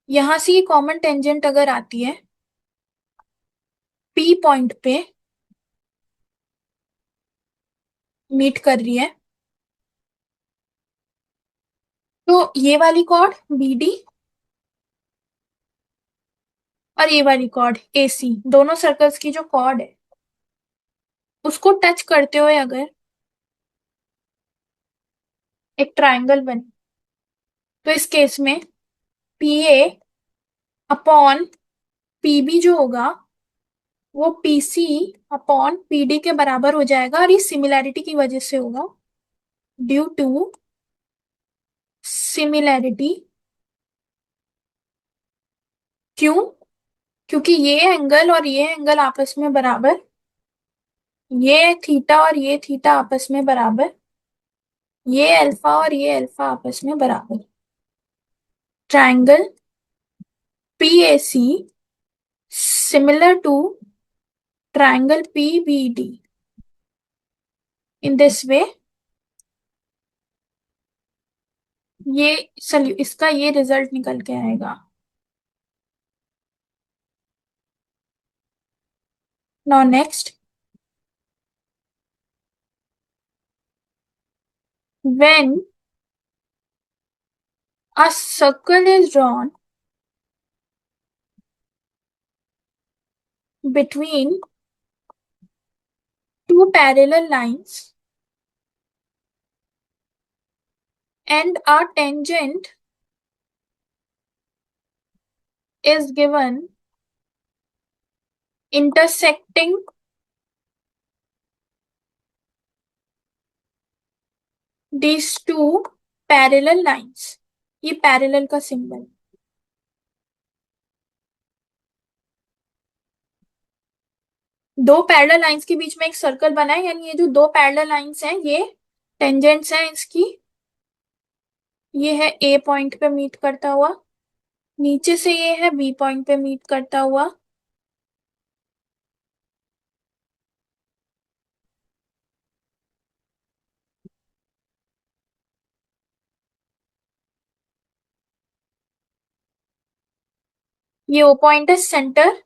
यहां से ये कॉमन टेंजेंट अगर आती है P पॉइंट पे मीट कर रही है, तो ये वाली कॉर्ड BD और ये वाली कॉर्ड AC, दोनों सर्कल्स की जो कॉर्ड है उसको टच करते हुए अगर एक ट्राइंगल बने, तो इस केस में PA अपॉन PB जो होगा वो PC अपॉन PD के बराबर हो जाएगा, और ये सिमिलैरिटी की वजह से होगा, ड्यू टू सिमिलैरिटी। क्यों? क्योंकि ये एंगल और ये एंगल आपस में बराबर, ये थीटा और ये थीटा आपस में बराबर, ये अल्फा और ये अल्फा आपस में बराबर। Triangle PAC similar to triangle PBD। In this way, ये इसका ये रिजल्ट निकल के आएगा। Now next, when a circle is drawn between two parallel lines and a tangent is given intersecting these two parallel lines। ये parallel का symbol, दो parallel lines के बीच में एक सर्कल बना है, यानी ये जो दो पैरेलल लाइंस हैं ये टेंजेंट्स हैं इसकी। ये है A पॉइंट पे मीट करता हुआ, नीचे से ये है B पॉइंट पे मीट करता हुआ। ये O पॉइंट है सेंटर।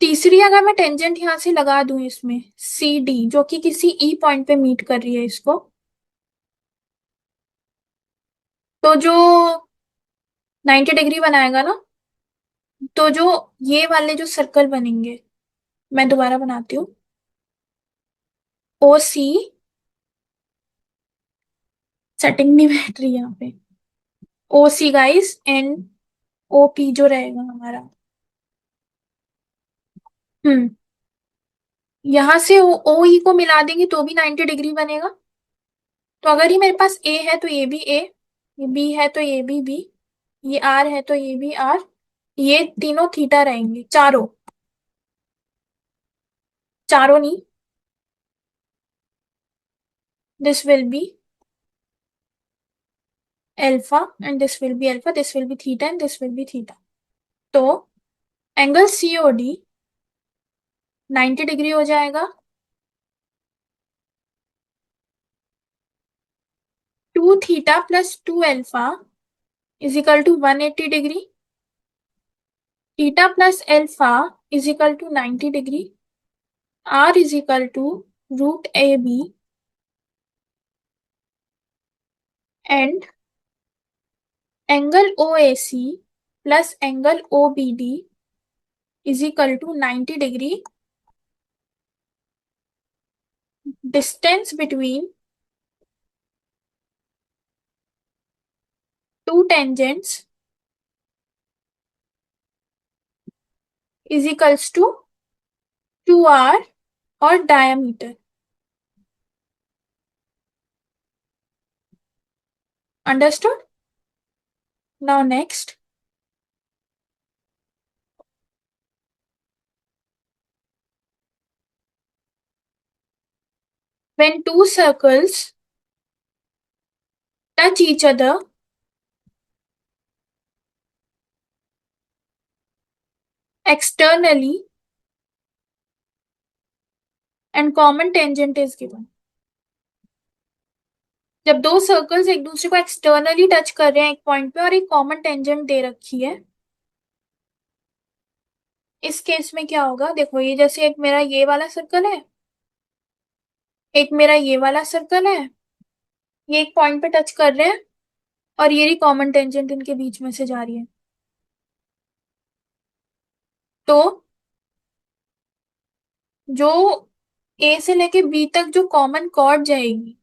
तीसरी अगर मैं टेंजेंट यहां से लगा दूं इसमें CD, जो कि किसी E पॉइंट पे मीट कर रही है इसको, तो जो 90 डिग्री बनाएगा ना, तो जो ये वाले जो सर्कल बनेंगे, मैं दोबारा बनाती हूँ। OC, सेटिंग नहीं बैठ रही यहाँ पे, OC गाइस, एंड OP जो रहेगा हमारा। हम्म, यहां से OE को मिला देंगे तो भी 90 डिग्री बनेगा। तो अगर ये मेरे पास A है तो ये भी A, ये B है तो ये भी B, ये R है तो ये भी R, ये तीनों थीटा रहेंगे, चारों, चारों नहीं, this will be alpha and this will be alpha, this will be theta and this will be theta. तो एंगल COD 90 डिग्री हो जाएगा। 2 theta plus 2 alpha is equal to 180 degree. Theta plus alpha is equal to 90 degree. R is equal to root AB and angle OAC plus angle OBD is equal to 90 degree. Distance between two tangents is equals to 2R और diameter. Understood? Now next, when two circles touch each other, externally and common tangent is given. जब दो circles एक दूसरे को externally touch कर रहे हैं एक पॉइंट पे और एक कॉमन टेंजेंट दे रखी है, इस केस में क्या होगा? देखो, ये जैसे एक मेरा ये वाला सर्कल है, एक मेरा ये वाला सर्कल है, ये एक पॉइंट पे टच कर रहे हैं और ये रही कॉमन टेंजेंट इनके बीच में से जा रही है। तो जो ए से लेके बी तक जो कॉमन कॉर्ड जाएगी,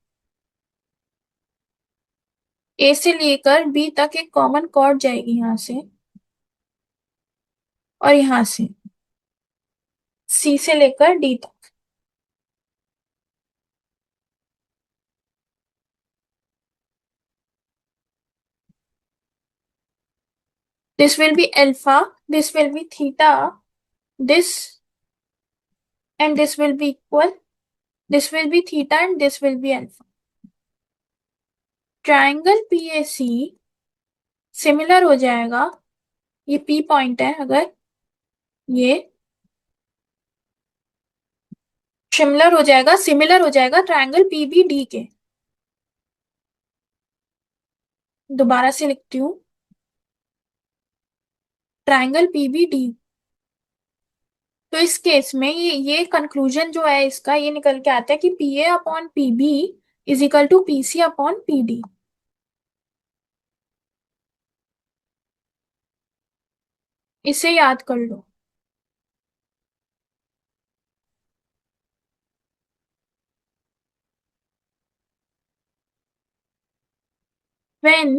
ए से लेकर बी तक एक कॉमन कॉर्ड जाएगी यहां से और यहां से सी से लेकर डी तक। This will be alpha, this will be theta, this and this will be equal, this will be theta and this will be alpha. Triangle PAC similar हो जाएगा, ये P पॉइंट है, अगर ये सिमिलर हो जाएगा ट्राइंगल PBD के। दोबारा से लिखती हूँ, ट्राइंगल PBD। तो इस केस में ये कंक्लूजन जो है इसका ये निकल के आता है कि PA upon PB is equal to PC upon PD। इसे याद कर लो। When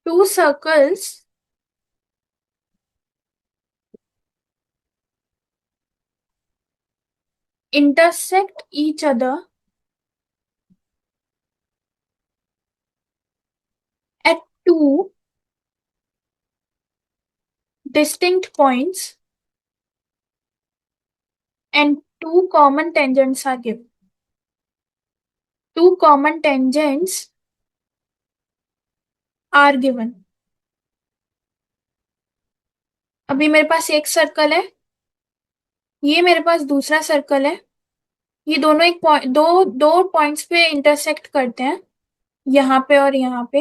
two circles intersect each other at two distinct points and two common tangents are given. Two common tangents are given. अभी मेरे पास एक सर्कल है, ये मेरे पास दूसरा सर्कल है, ये दोनों एक पॉइंट दो दो पॉइंट्स पे इंटरसेक्ट करते हैं, यहाँ पे और यहाँ पे।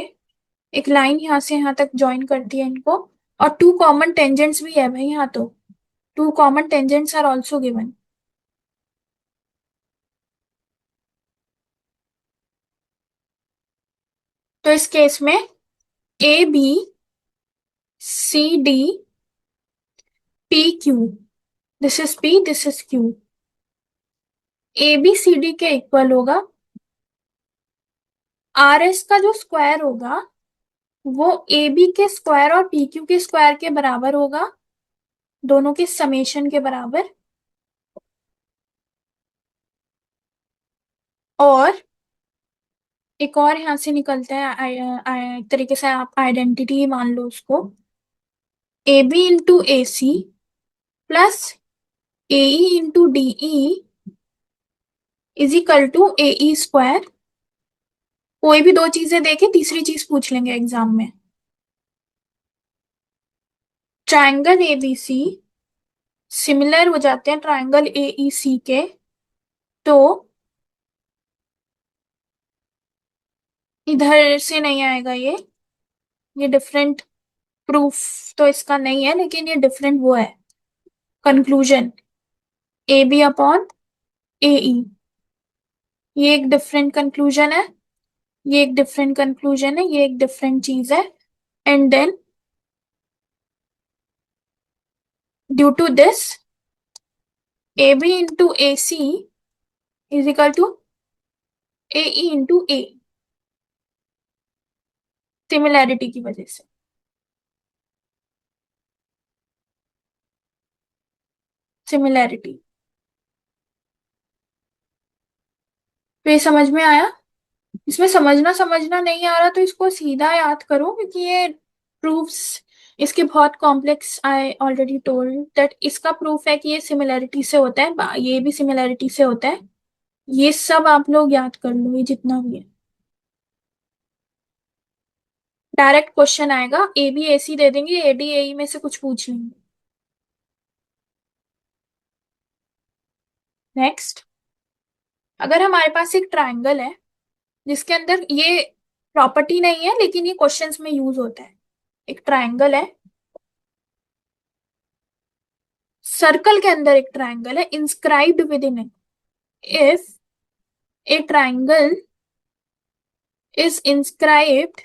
एक लाइन यहाँ से यहाँ तक ज्वाइन करती है इनको, और टू कॉमन टेंजेंट्स भी है भाई यहाँ तो। Two common tangents are also given. तो इस केस में ABCD PQ, this is P, this is Q, ABCD के इक्वल होगा। RS का जो स्क्वायर होगा वो AB के स्क्वायर और PQ के स्क्वायर के बराबर होगा, दोनों के समेशन के बराबर। और एक और यहां से निकलता है, एक तरीके से आप आइडेंटिटी मान लो उसको, AB into AC plus AE into DE is equal to AE square. कोई भी दो चीजें देके तीसरी चीज पूछ लेंगे एग्जाम में। ट्राइंगल एबीसी सिमिलर हो जाते हैं ट्राइंगल एईसी के, तो इधर से नहीं आएगा ये डिफरेंट प्रूफ तो इसका नहीं है, लेकिन ये डिफरेंट वो है कंक्लूजन, ए बी अपॉन ए ई, ये एक डिफरेंट कंक्लूजन है, ये एक डिफरेंट कंक्लूजन है, ये एक डिफरेंट चीज है। And then due to this A B into A C is equal to A E into A, similarity की वजह से। सिमिलैरिटी, तो ये समझ में आया। इसमें समझना समझना नहीं आ रहा तो इसको सीधा याद करो, क्योंकि ये प्रूफ्स इसके बहुत complex, I already told that इसका प्रूफ है कि ये सिमिलैरिटी से होता है, ये भी सिमिलैरिटी से होता है। ये सब आप लोग याद कर लो, ये जितना भी है। डायरेक्ट क्वेश्चन आएगा, ए बी ए सी दे देंगे, ए डी ए ई में से कुछ पूछ लेंगे। नेक्स्ट, अगर हमारे पास एक ट्राइंगल है जिसके अंदर ये प्रॉपर्टी नहीं है लेकिन ये क्वेश्चंस में यूज होता है, एक ट्राइंगल है, सर्कल के अंदर एक ट्राइंगल है, inscribed within it, if a triangle is inscribed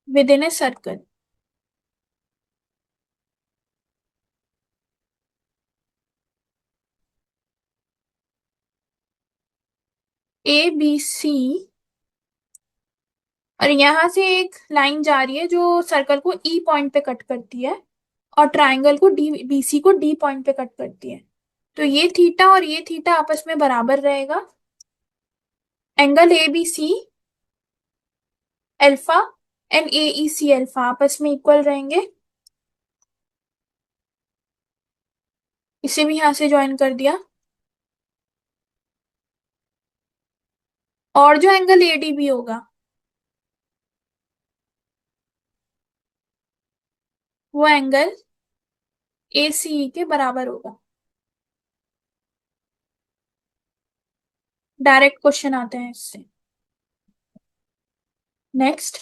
within a circle, A B C, और यहां से एक लाइन जा रही है जो सर्कल को ई पॉइंट पे कट करती है और ट्राइंगल को डी बी सी को डी पॉइंट पे कट करती है, तो ये थीटा और ये थीटा आपस में बराबर रहेगा। Angle A B C alpha and A E C alpha आपस में इक्वल रहेंगे। इसे भी यहां से ज्वाइन कर दिया। और जो एंगल ए डी बी होगा वो एंगल ए सी के बराबर होगा। डायरेक्ट क्वेश्चन आते हैं इससे। Next,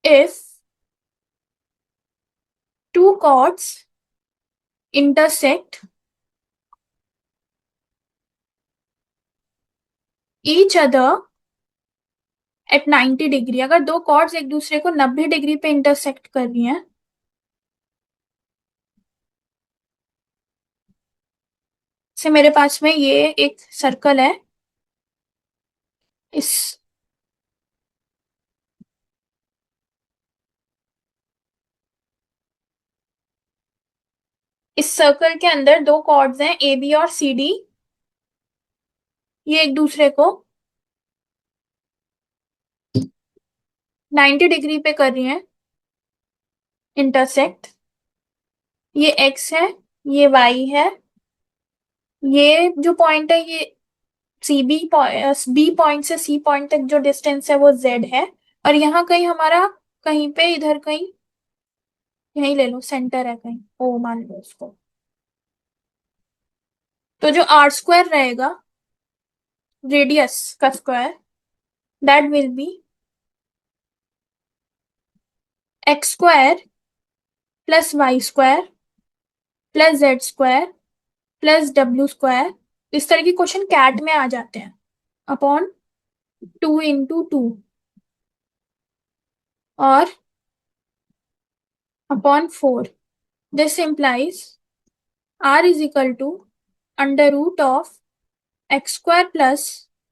if two chords intersect each other at 90 degree, अगर दो कॉर्ड्स एक दूसरे को 90 डिग्री पे इंटरसेक्ट कर रही हैं, से मेरे पास में ये एक सर्कल है, इस इस सर्कल के अंदर दो कॉर्ड्स हैं ए बी और सी डी, ये एक दूसरे को 90 डिग्री पे कर रही हैं इंटरसेक्ट। ये एक्स है, ये वाई है, ये जो पॉइंट है ये सी बी बी पॉइंट से सी पॉइंट तक जो डिस्टेंस है वो जेड है, और यहाँ कहीं हमारा, कहीं पे इधर कहीं, यही ले लो सेंटर है कहीं, ओ मान लो उसको। तो जो आर स्क्वायर रहेगा रेडियस का square, that will be X square plus Y square plus Z square plus W square, इस तरह के क्वेश्चन कैट में आ जाते हैं, अपॉन 2 into 2 और upon 4। This implies r is equal to under root of X square plus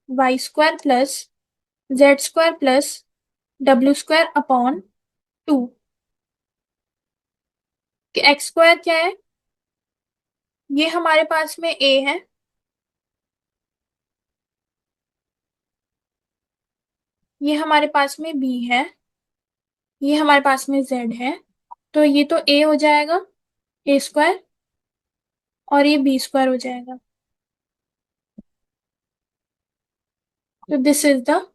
Y square plus Z square plus W square upon 2। कि x square क्या है, ये हमारे पास में a है, ये हमारे पास में b है, ये हमारे पास में z है, तो ये तो a हो जाएगा, a स्क्वायर, और ये b स्क्वायर हो जाएगा। So this is the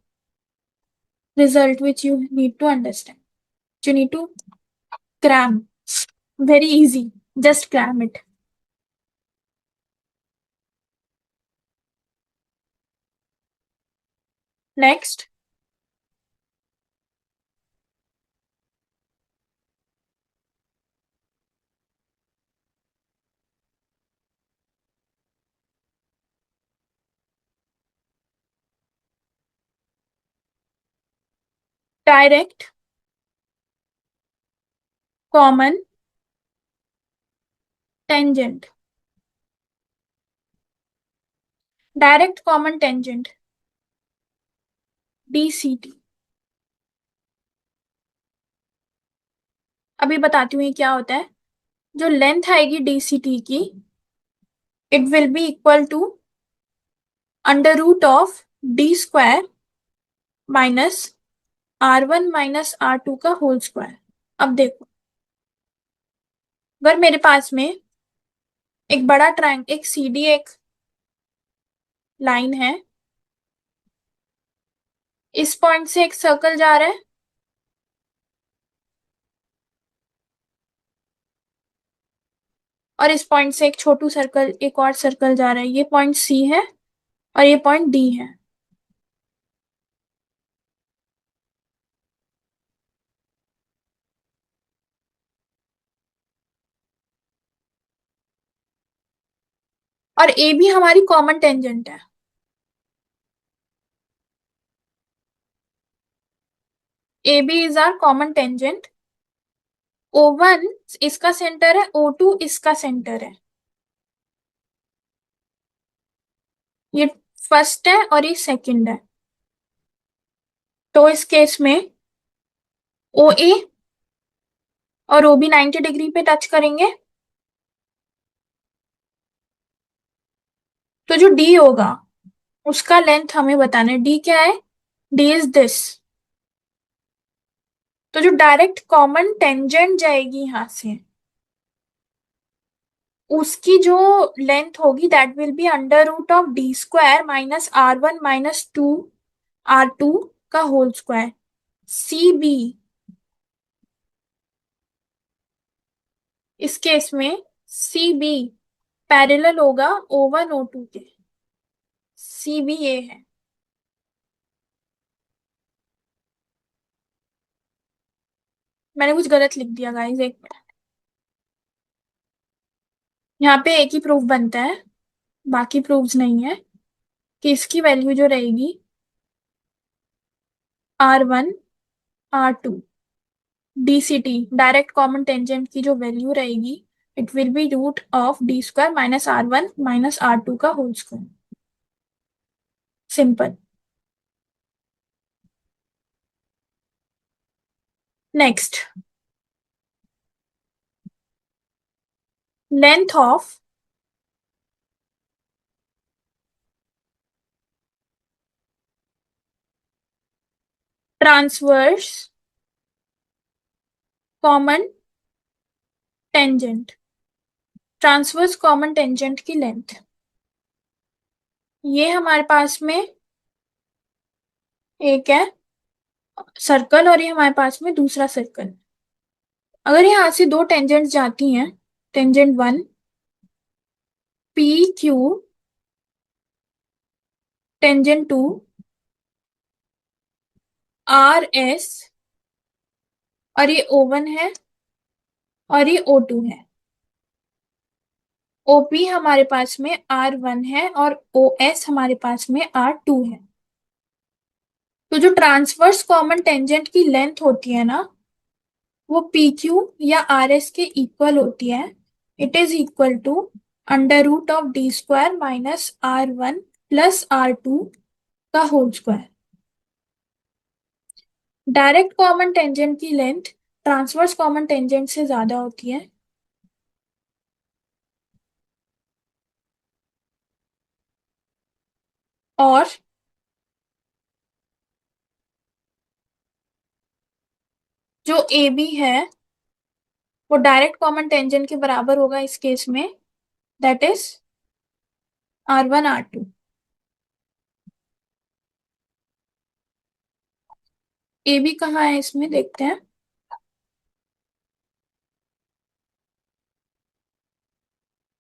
result which you need to understand. You need to cram. Very easy. Just cram it. Next, direct, common, tangent. Direct common tangent, DCT. अभी बताती हूँ ये क्या होता है. जो लेंथ आएगी DCT की, it will be equal to under root of D² minus R1 minus R2 का होल स्क्वायर. अब देखो, अगर मेरे पास में एक बड़ा एक CD एक लाइन है, इस पॉइंट से एक सर्कल जा रहा है और इस पॉइंट से एक छोटू सर्कल, एक और सर्कल जा रहा है. ये पॉइंट C है और ये पॉइंट D है. और A भी हमारी कॉमन टेंजेंट है. AB is our common tangent. O1 इसका सेंटर है, O2 इसका सेंटर है. ये फर्स्ट है और ये सेकंड है. तो इस केस में OA और OB 90 डिग्री पे टच करेंगे. तो जो D होगा उसका लेंथ हमें बताना है. D क्या है? D is this. तो जो डायरेक्ट कॉमन टेंजेंट जाएगी यहां से, उसकी जो लेंथ होगी that will be under root of D² minus R1 minus 2R2 का होल स्क्वायर. CB, इस केस में CB पैरेलल होगा O1 O2 के. CB ये है. मैंने कुछ गलत लिख दिया गाइस, एक मिनट. यहाँ पे एक ही प्रूफ बनता है, बाकी प्रूफ्स नहीं है. कि इसकी वैल्यू जो रहेगी R1 R2 DCT direct common tangent की जो वैल्यू रहेगी, it will be root of D² minus R1 minus R2 का whole square. Simple. Next, length of transverse common tangent. Transverse common tangent की लेंथ, ये हमारे पास में एक है सर्कल और ये हमारे पास में दूसरा सर्कल. अगर यहां से दो टेंजेंट जाती हैं, टेंजेंट 1 PQ, टेंजेंट 2 RS, और ये O1 है और ये O2 है. OP हमारे पास में R1 है और OS हमारे पास में R2 है. तो जो ट्रांसवर्स कॉमन टेंजेंट की लेंथ होती है ना, वो PQ या RS के इक्वल होती है. It is equal to under root of D² minus R1 plus R2 का whole square. Direct common tangent की लेंथ ट्रांसवर्स कॉमन टेंजेंट से ज्यादा होती है. और जो AB है वो डायरेक्ट कॉमन टेंजेंट के बराबर होगा इस केस में, that is R1 R2. A B कहाँ है इसमें, देखते हैं।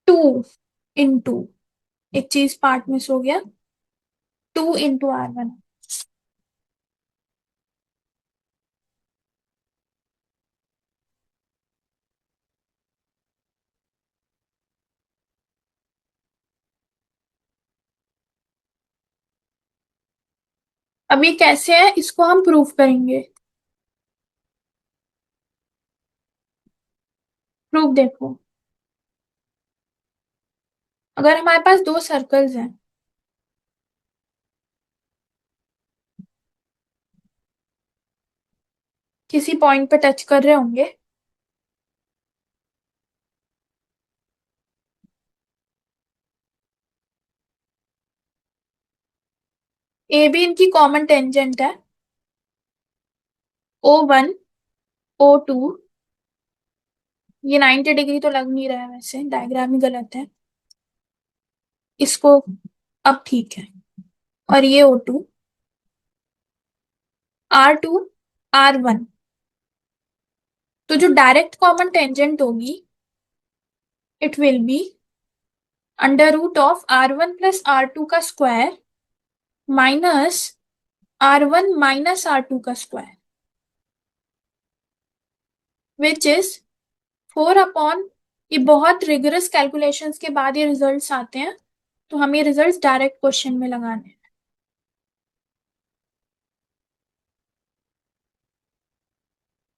2 इंटू, एक चीज पार्ट मिस हो गया, 2 इंटू R1। अब ये कैसे है, इसको हम प्रूफ करेंगे। प्रूफ देखो, अगर हमारे पास दो सर्कल्स हैं, किसी पॉइंट पे टच कर रहे होंगे, ए बी इनकी कॉमन टेंजेंट है, O1 O2। ये 90 डिग्री तो लग नहीं रहा है, वैसे डायग्राम ही गलत है इसको। अब ठीक है। और ये O2, R2 R1। तो जो डायरेक्ट कॉमन टेंजेंट होगी, it will B √of R1 + R2 का square minus R1 minus R2 का स्क्वायर, विच इज 4 अपॉन। ये बहुत रिगरस कैलकुलेशंस के बाद ये रिजल्ट्स आते हैं, तो हम ये रिजल्ट्स डायरेक्ट क्वेश्चन में लगाने हैं।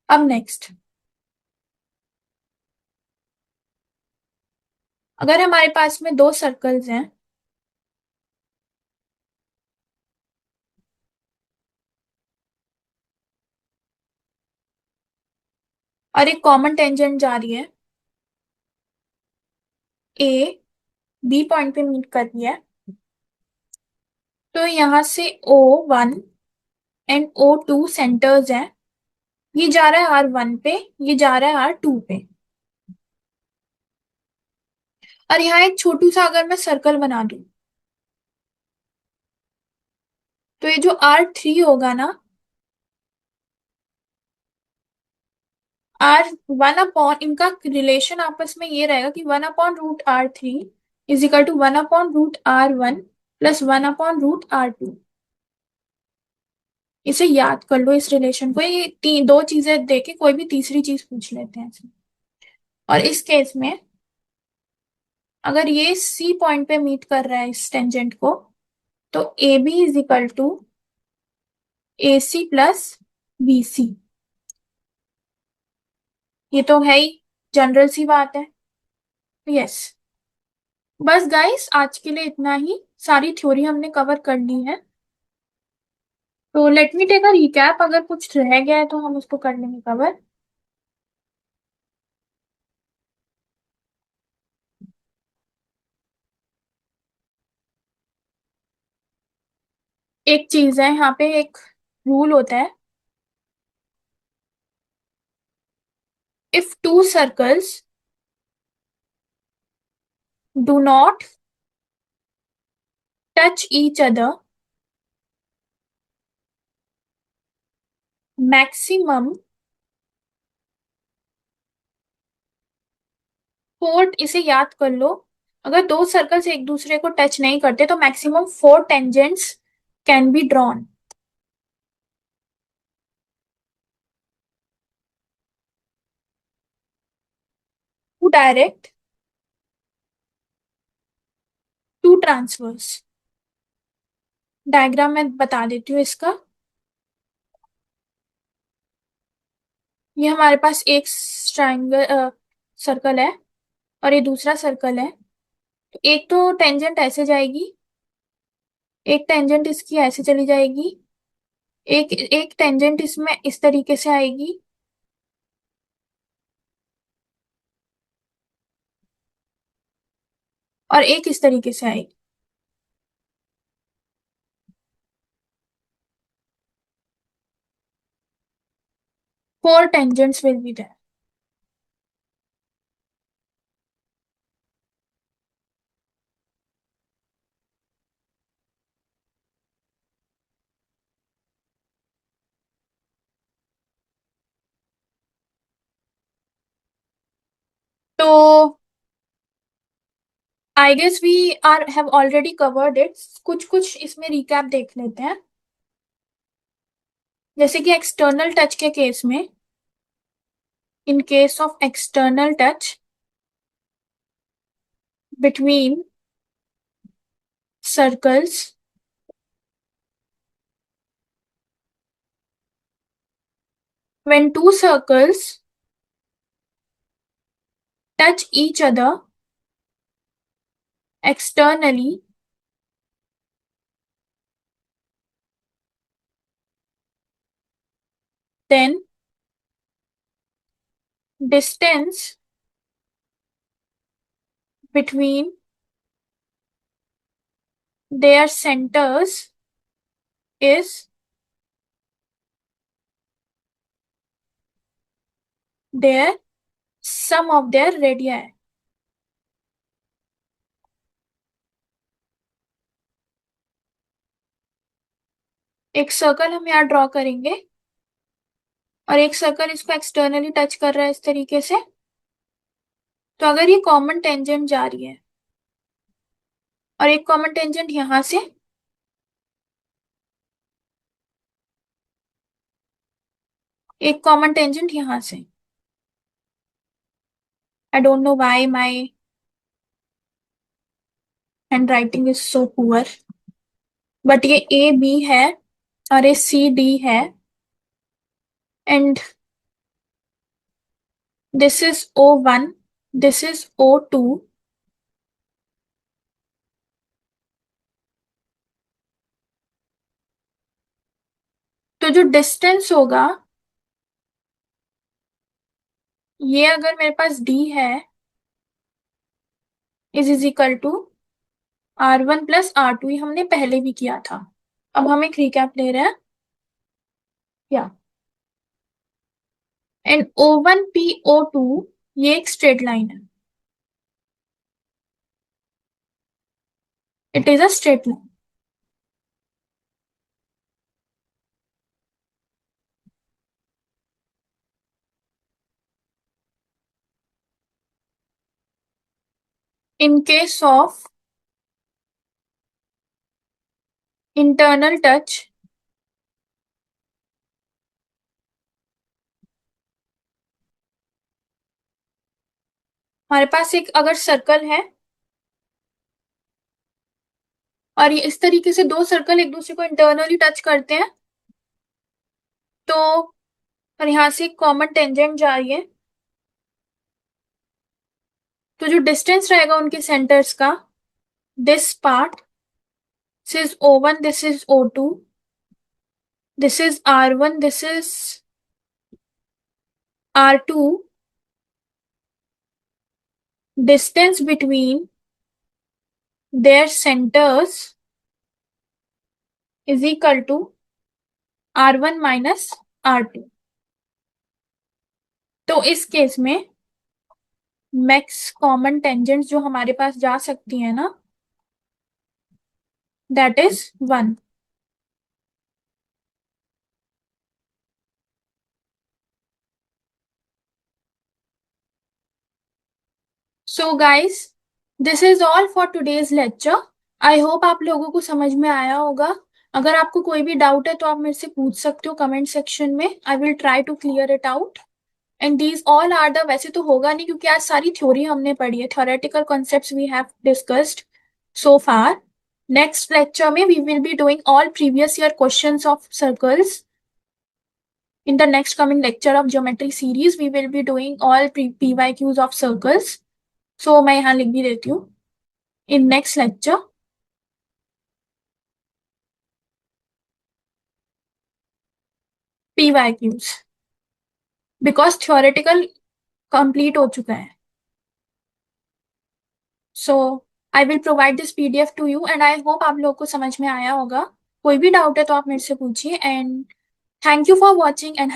अब नेक्स्ट, अगर हमारे पास में दो सर्कल्स हैं, और एक कॉमन टेंजेंट जा रही है, ए बी पॉइंट पे मीट कर रही है, तो यहां से O1 एंड O2 सेंटर्स हैं। ये जा रहा है R1 पे, ये जा रहा है R2 पे। और यहाँ एक छोटू सा अगर मैं सर्कल बना दूं, तो ये जो R3 होगा ना, R1 अपॉन, इनका रिलेशन आपस में ये रहेगा कि 1/√R3 = 1/√R1 + 1/√R2। इसे याद कर लो, इस रिलेशन को। ये दो चीजें देके कोई भी तीसरी चीज पूछ लेते हैं इसमें। और इस केस में अगर ये सी पॉइंट पे मीट कर रहा है इस टेंजेंट को, तो ए बी = AC + BC। ये तो है ही, जनरल सी बात है। यस। बस गाइस, आज के लिए इतना ही, सारी थ्योरी हमने कवर कर ली है। तो let me take a recap, अगर कुछ रह गया है तो हम उसको कर लेंगे कवर। एक चीज है यहाँ पे, एक रूल होता है, if two circles do not touch each other maximum 4, इसे याद कर लो, अगर दो सर्कल्स एक दूसरे को टच नहीं करते तो maximum 4 tangents can be drawn. Two direct, two transverse. Diagram मैं बता देती हूँ इसका। ये हमारे पास एक ट्रायंगल सर्कल है, और ये दूसरा सर्कल है। तो एक तो टेंजेंट ऐसे जाएगी, एक टेंजेंट इसकी ऐसे चली जाएगी, एक एक टेंजेंट इसमें इस तरीके से आएगी, और एक इस तरीके से आएगी। 4 tangents will be there. I guess we are have already covered it. कुछ कुछ इसमें रिकैप देख लेते हैं। जैसे कि एक्सटर्नल टच के केस में, in case of external touch between circles, when two circles touch each other externally, then distance between their centers is their sum of their radii। एक सर्कल हम यहाँ ड्रॉ करेंगे और एक सर्कल इसको externally touch कर रहा है इस तरीके से। तो अगर ये कॉमन टेंजेंट जा रही है और एक कॉमन टेंजेंट यहां से, एक कॉमन टेंजेंट यहां से। I don't know why my handwriting is so poor, but ये ए बी है और ये सी डी है and this is O1, this is O2। तो जो डिस्टेंस होगा, ये अगर मेरे पास D है, is equal to R1 + R2। ये हमने पहले भी किया था। अब हम एक रिकैप ले रहे हैं। या एंड O1 P O2, ये एक स्ट्रेट लाइन है। It is a straight line. In case of internal touch, हमारे पास एक अगर सर्कल है और ये इस तरीके से दो सर्कल एक दूसरे को इंटरनली टच करते हैं, तो और यहां से एक कॉमन टेंजेंट जा रही है, तो जो डिस्टेंस रहेगा उनके सेंटर्स का, this part, this is O1, this is O2, this is R1, this is R2। distance between their centers is equal to R1 minus R2। तो इस केस में मैक्स कॉमन टेंजेंट्स जो हमारे पास जा सकती है ना, that is 1। So guys, this is all for today's lecture. I hope आप लोगों को समझ में आया होगा। अगर आपको कोई भी डाउट है तो आप मेरे से पूछ सकते हो कमेंट सेक्शन में। I will try to clear it out. And these all are the, वैसे तो होगा नहीं क्योंकि आज सारी थ्योरी हमने पढ़ी है, theoretical concepts we have discussed so far। Next lecture में we will be doing all previous year questions of circles। In the next coming lecture of geometry series we will be doing all PYQs of circles। So मैं यहाँ लिख भी देती हूँ। In next lecture PYQs, because theoretical complete हो चुका है। So I will provide this PDF to you and I hope आप लोगों को समझ में आया होगा। कोई भी डाउट है तो आप मेरे से पूछिए। And thank you for watching and